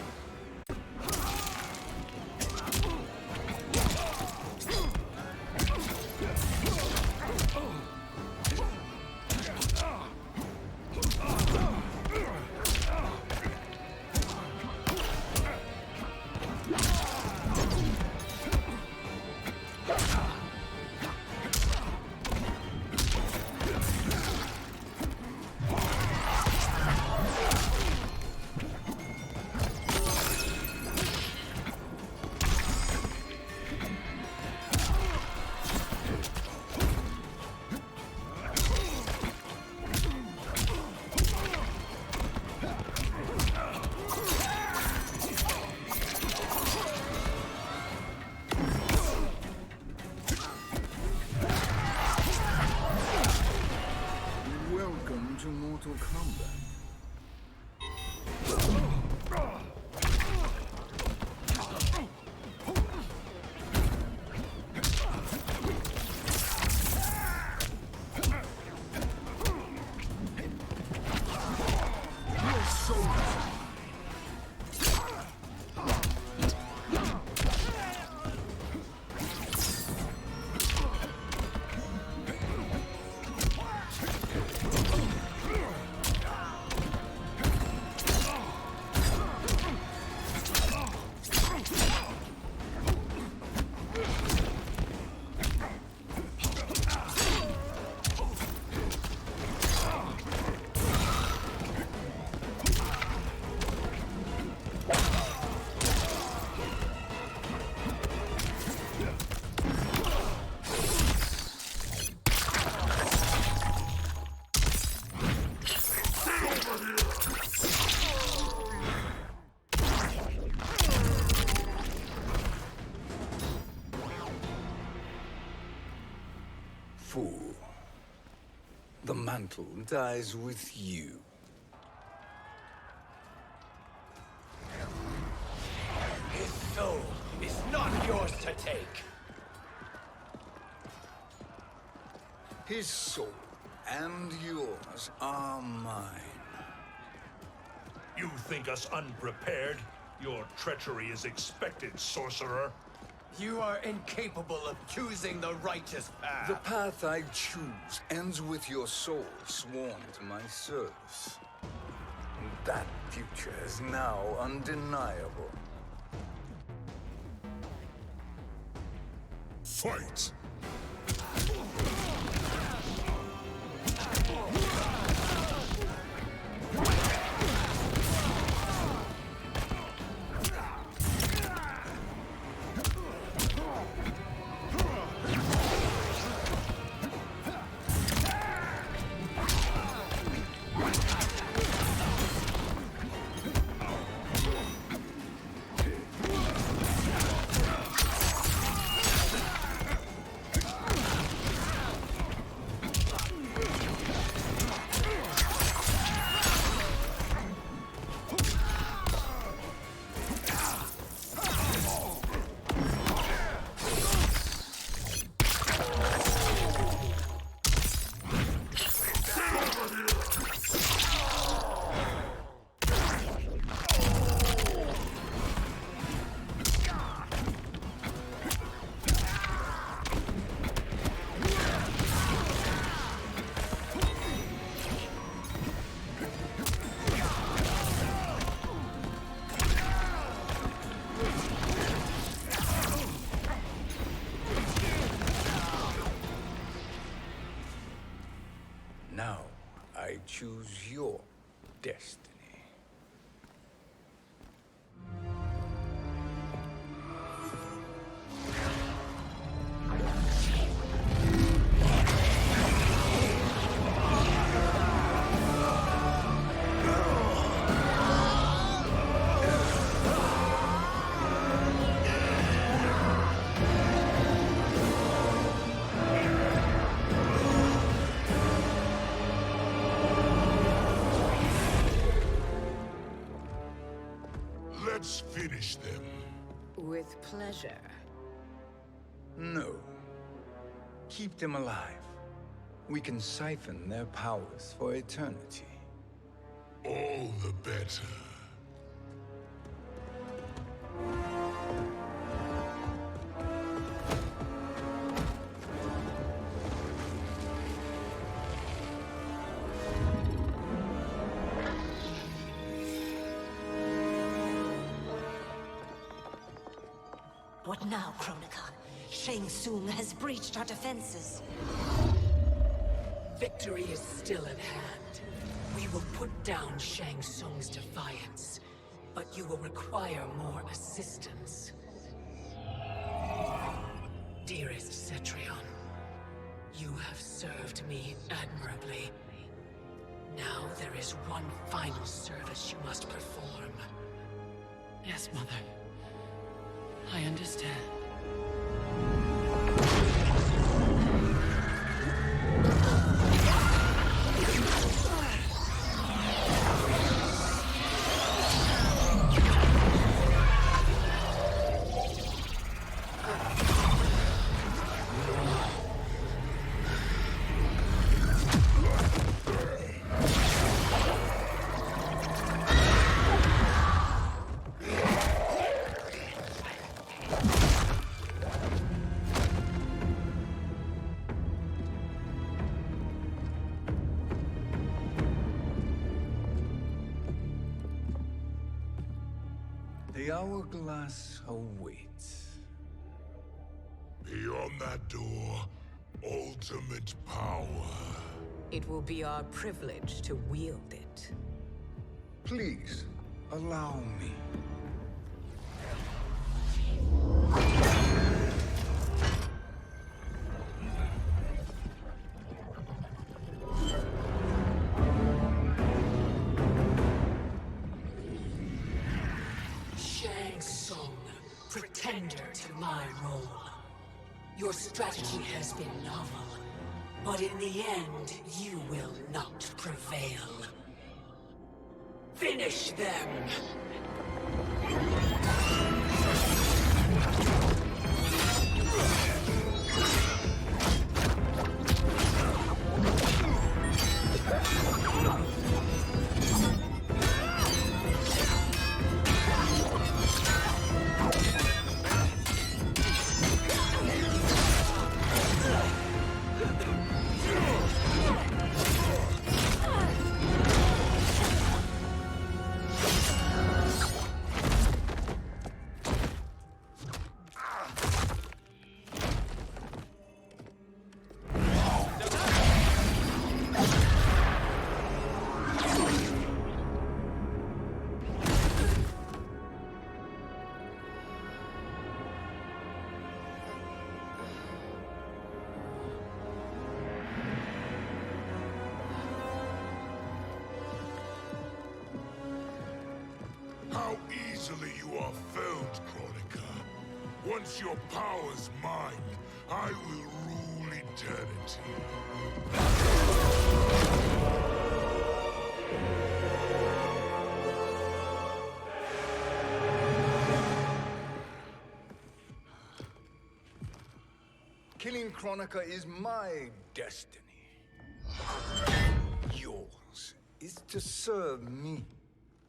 [SPEAKER 4] Welcome to Mortal Kombat. Fool. The mantle dies with you.
[SPEAKER 15] His soul is not yours to take.
[SPEAKER 4] His soul and yours are mine.
[SPEAKER 18] You think us unprepared? Your treachery is expected, sorcerer.
[SPEAKER 15] You are incapable of choosing the righteous path.
[SPEAKER 4] The path I choose ends with your soul sworn to my service. That future is now undeniable.
[SPEAKER 5] Fight!
[SPEAKER 4] Now, I choose your destiny.
[SPEAKER 19] Let's finish them.
[SPEAKER 10] With pleasure.
[SPEAKER 4] No. Keep them alive. We can siphon their powers for eternity.
[SPEAKER 19] All the better.
[SPEAKER 12] What now, Kronika? Shang Tsung has breached our defenses.
[SPEAKER 10] Victory is still at hand. We will put down Shang Tsung's defiance, but you will require more assistance. Dearest Cetrion, you have served me admirably. Now there is one final service you must perform.
[SPEAKER 11] Yes, Mother. I understand.
[SPEAKER 4] The hourglass awaits.
[SPEAKER 19] Beyond that door, ultimate power.
[SPEAKER 9] It will be our privilege to wield it.
[SPEAKER 4] Please, allow me.
[SPEAKER 10] Shang Tsung, pretender to my role. Your strategy has been novel, but in the end, you will not prevail. Finish them!
[SPEAKER 19] How easily you are felled, Kronika. Once your power's mine, I will rule eternity.
[SPEAKER 4] Killing Kronika is my destiny. Yours is to serve me,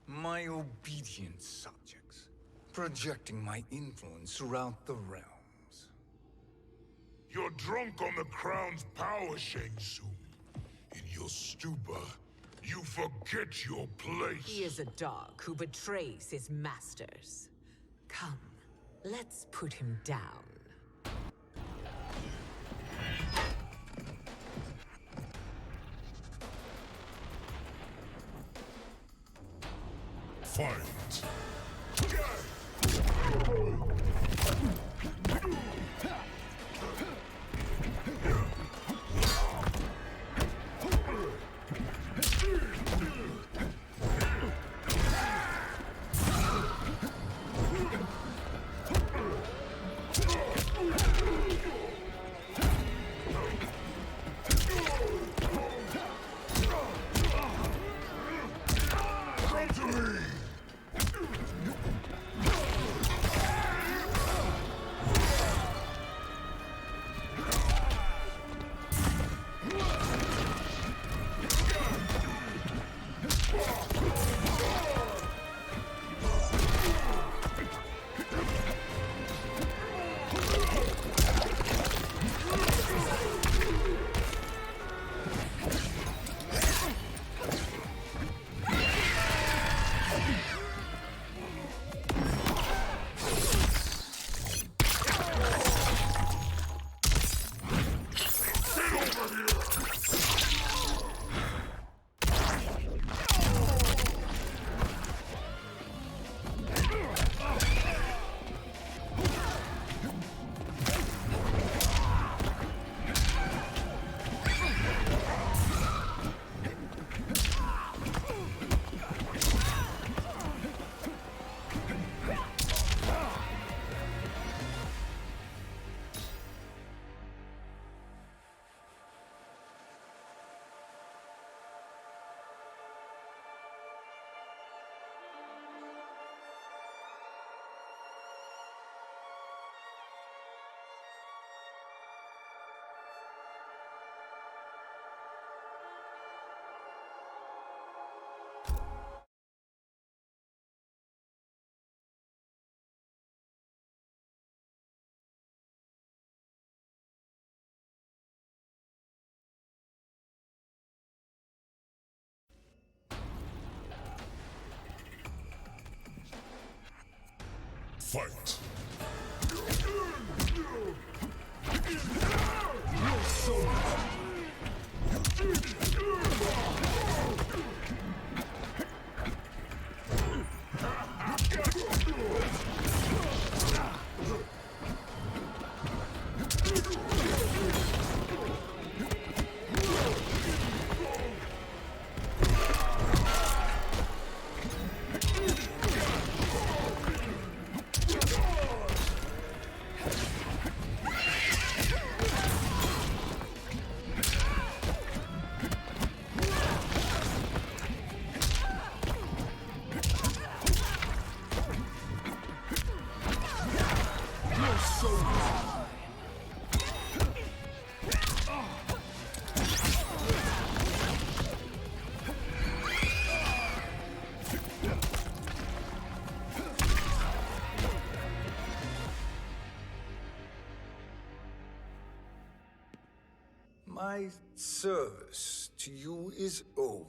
[SPEAKER 4] my obedient subjects, projecting my influence throughout the realms.
[SPEAKER 19] You're drunk on the crown's power, Shang Tsung. In your stupor, you forget your place.
[SPEAKER 9] He is a dog who betrays his masters. Come, let's put him down.
[SPEAKER 19] Fight! Come to me!
[SPEAKER 5] Fight!
[SPEAKER 4] My service to you is over.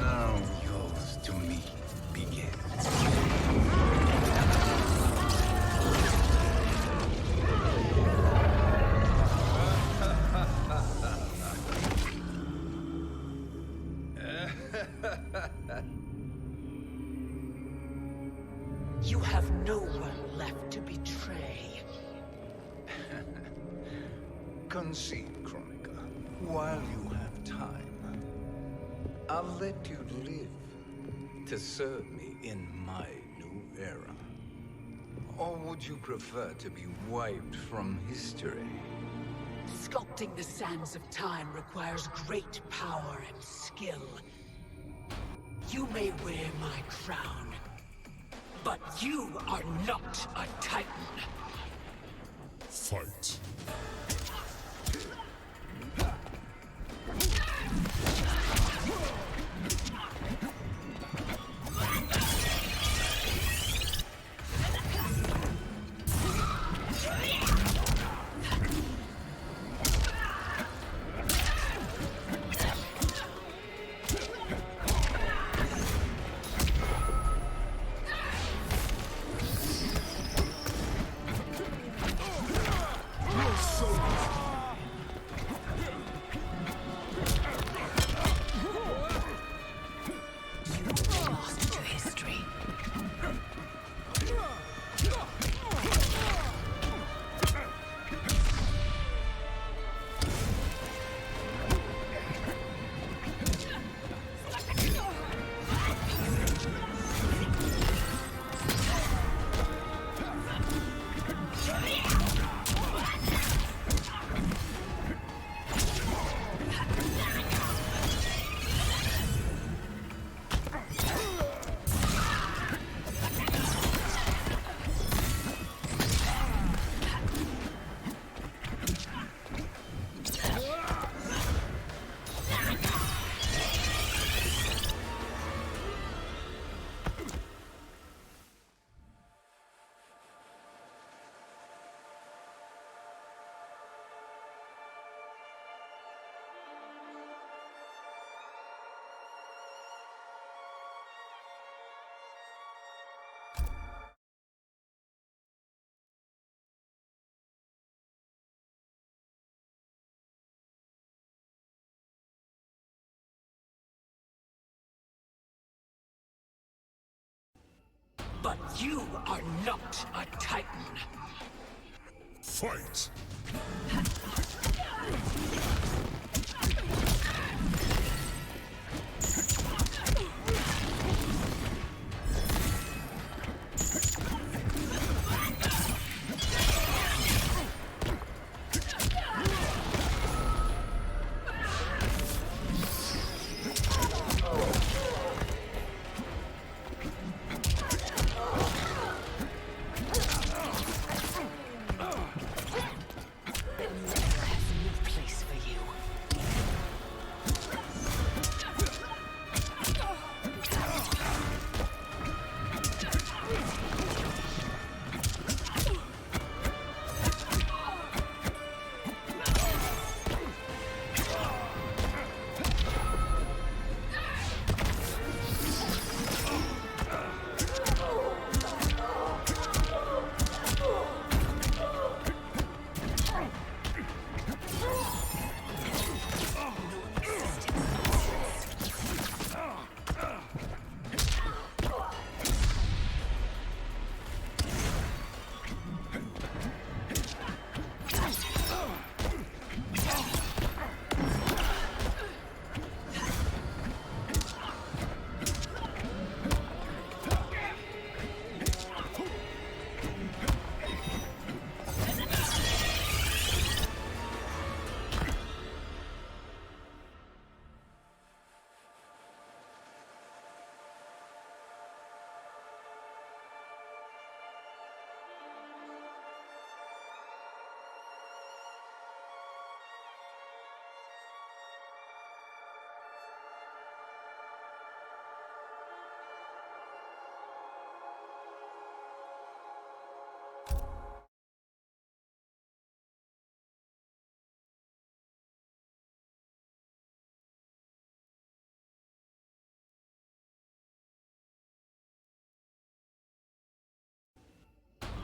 [SPEAKER 4] Now yours to me begins.
[SPEAKER 10] You have no one left to betray.
[SPEAKER 4] Concede, Chronica, while you have time. I'll let you live to serve me in my new era. Or would you prefer to be wiped from history?
[SPEAKER 10] Sculpting the sands of time requires great power and skill. You may wear my crown, but you are not a Titan.
[SPEAKER 5] Fight.
[SPEAKER 10] Lost to history. But you are not a Titan.
[SPEAKER 5] Fight!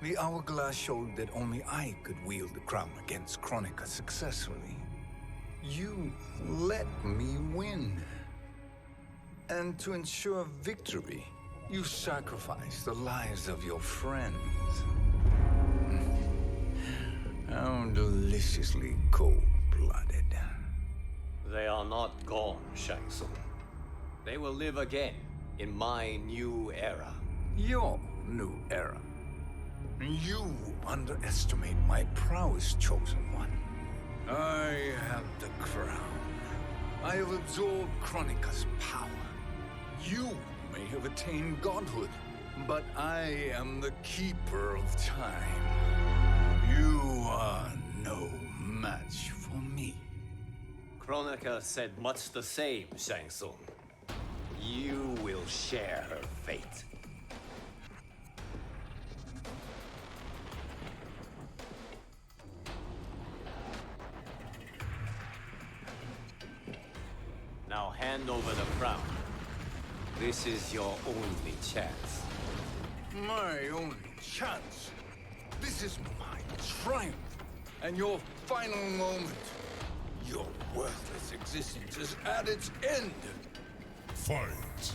[SPEAKER 4] The hourglass showed that only I could wield the crown against Kronika successfully. You let me win. And to ensure victory, you sacrificed the lives of your friends. How deliciously cold-blooded.
[SPEAKER 20] They are not gone, Shang Tsung. They will live again in my new era.
[SPEAKER 4] Your new era. You underestimate my prowess, Chosen One. I have the crown. I have absorbed Kronika's power. You may have attained godhood, but I am the keeper of time. You are no match for me.
[SPEAKER 20] Kronika said much the same, Shang Tsung. You will share her fate. Now hand over the crown. This is your only chance.
[SPEAKER 4] My only chance? This is my triumph, and your final moment. Your worthless existence is at its end.
[SPEAKER 19] Fight.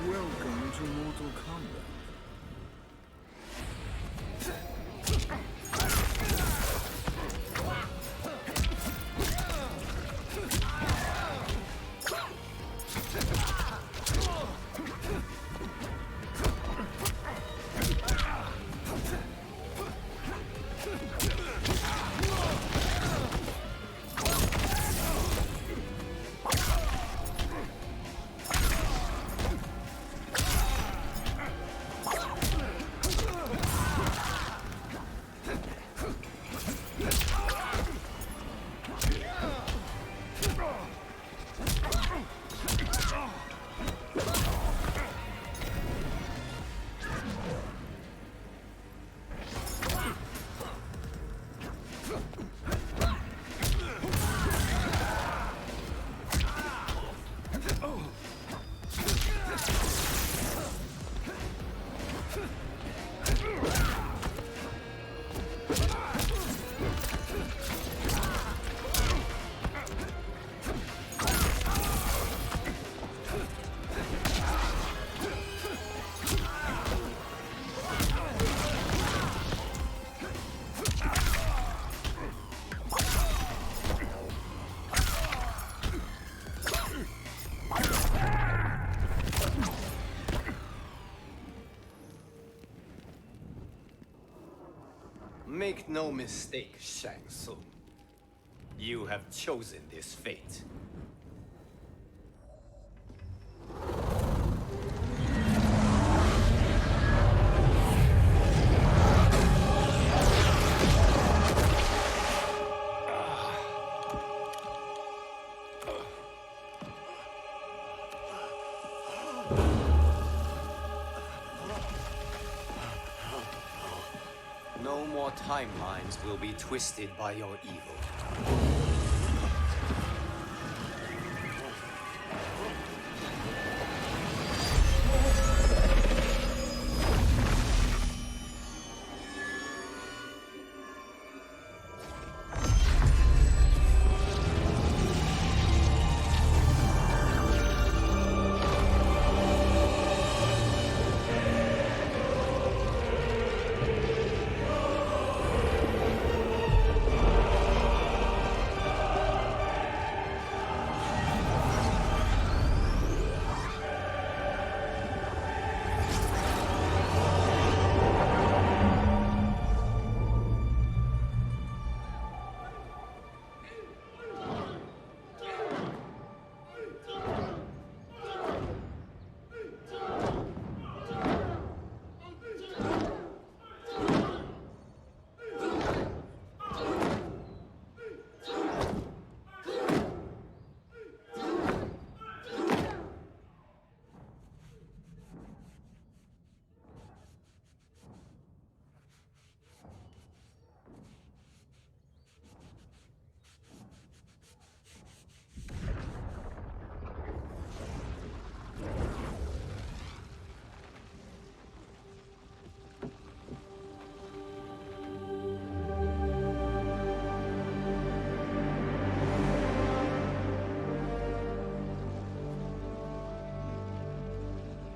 [SPEAKER 4] Welcome to Mortal Kombat.
[SPEAKER 20] Make no mistake, Shang Tsung. You have chosen this fate. No more timelines will be twisted by your evil.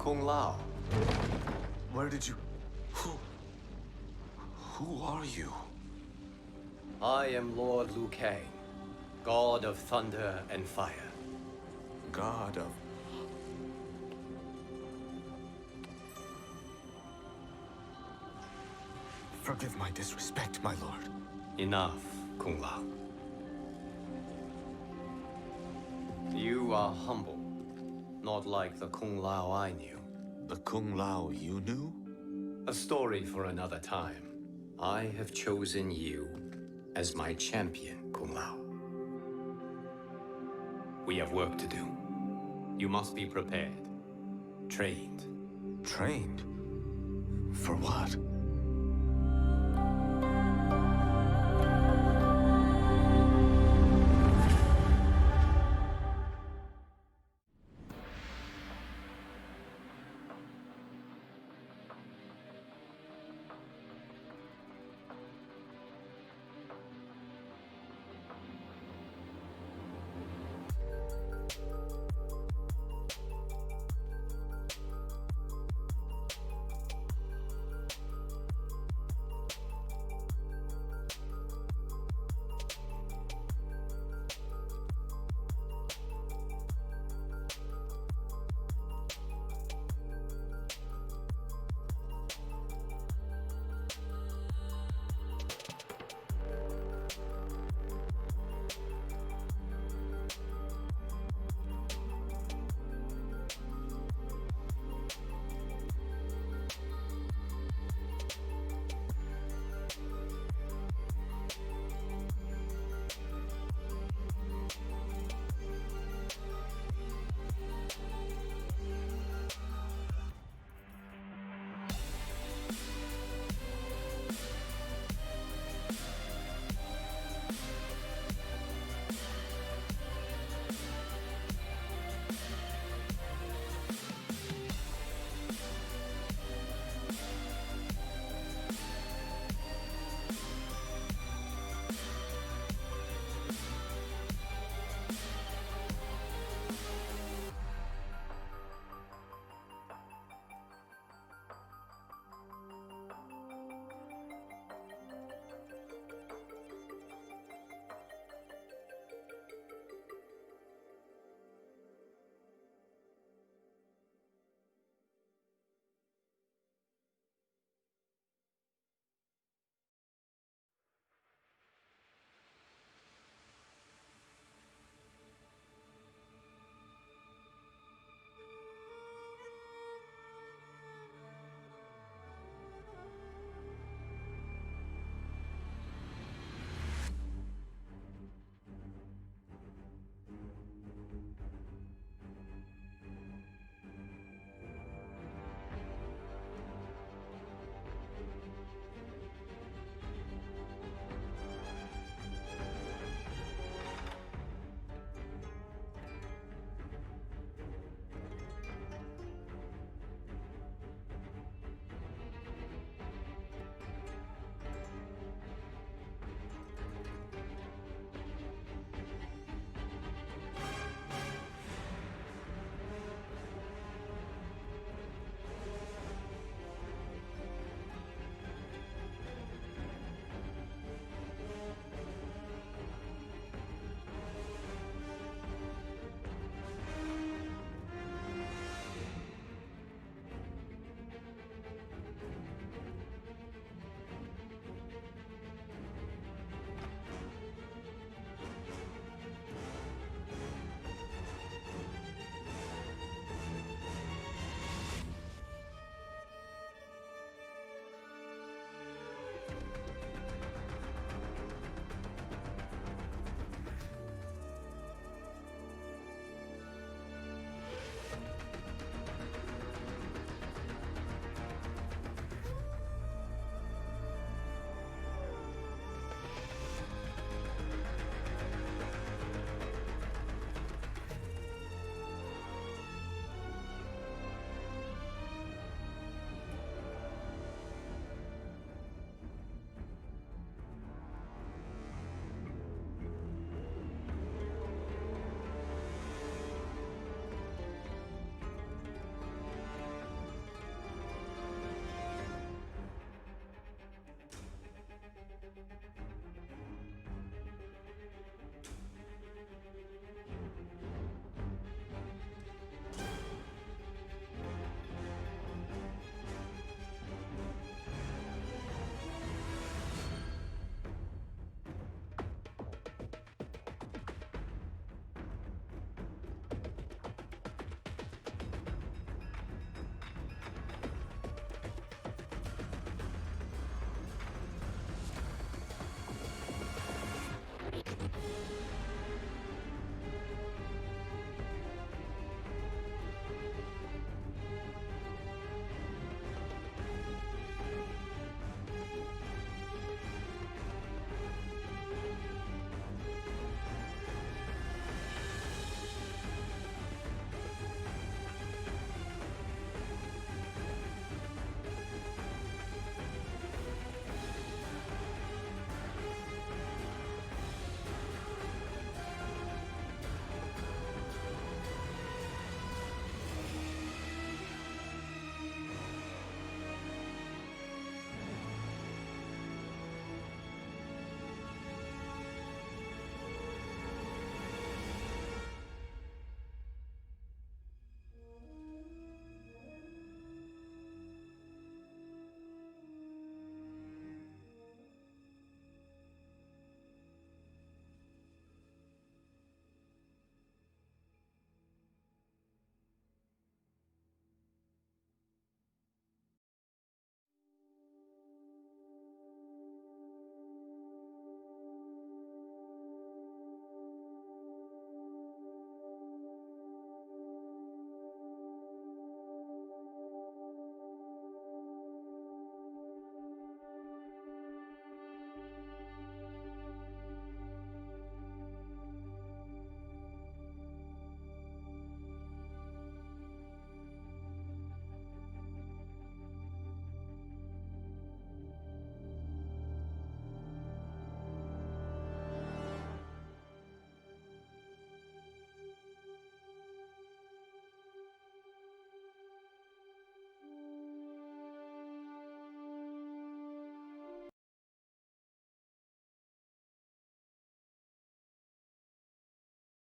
[SPEAKER 20] Kung Lao.
[SPEAKER 1] Where did you... Who are you?
[SPEAKER 20] I am Lord Liu Kang, God of Thunder and Fire.
[SPEAKER 1] God of... Forgive my disrespect, my lord.
[SPEAKER 20] Enough, Kung Lao. You are humble, not like the Kung Lao I knew.
[SPEAKER 1] The Kung Lao you knew?
[SPEAKER 20] A story for another time. I have chosen you as my champion, Kung Lao. We have work to do. You must be prepared. Trained.
[SPEAKER 1] Trained? For what?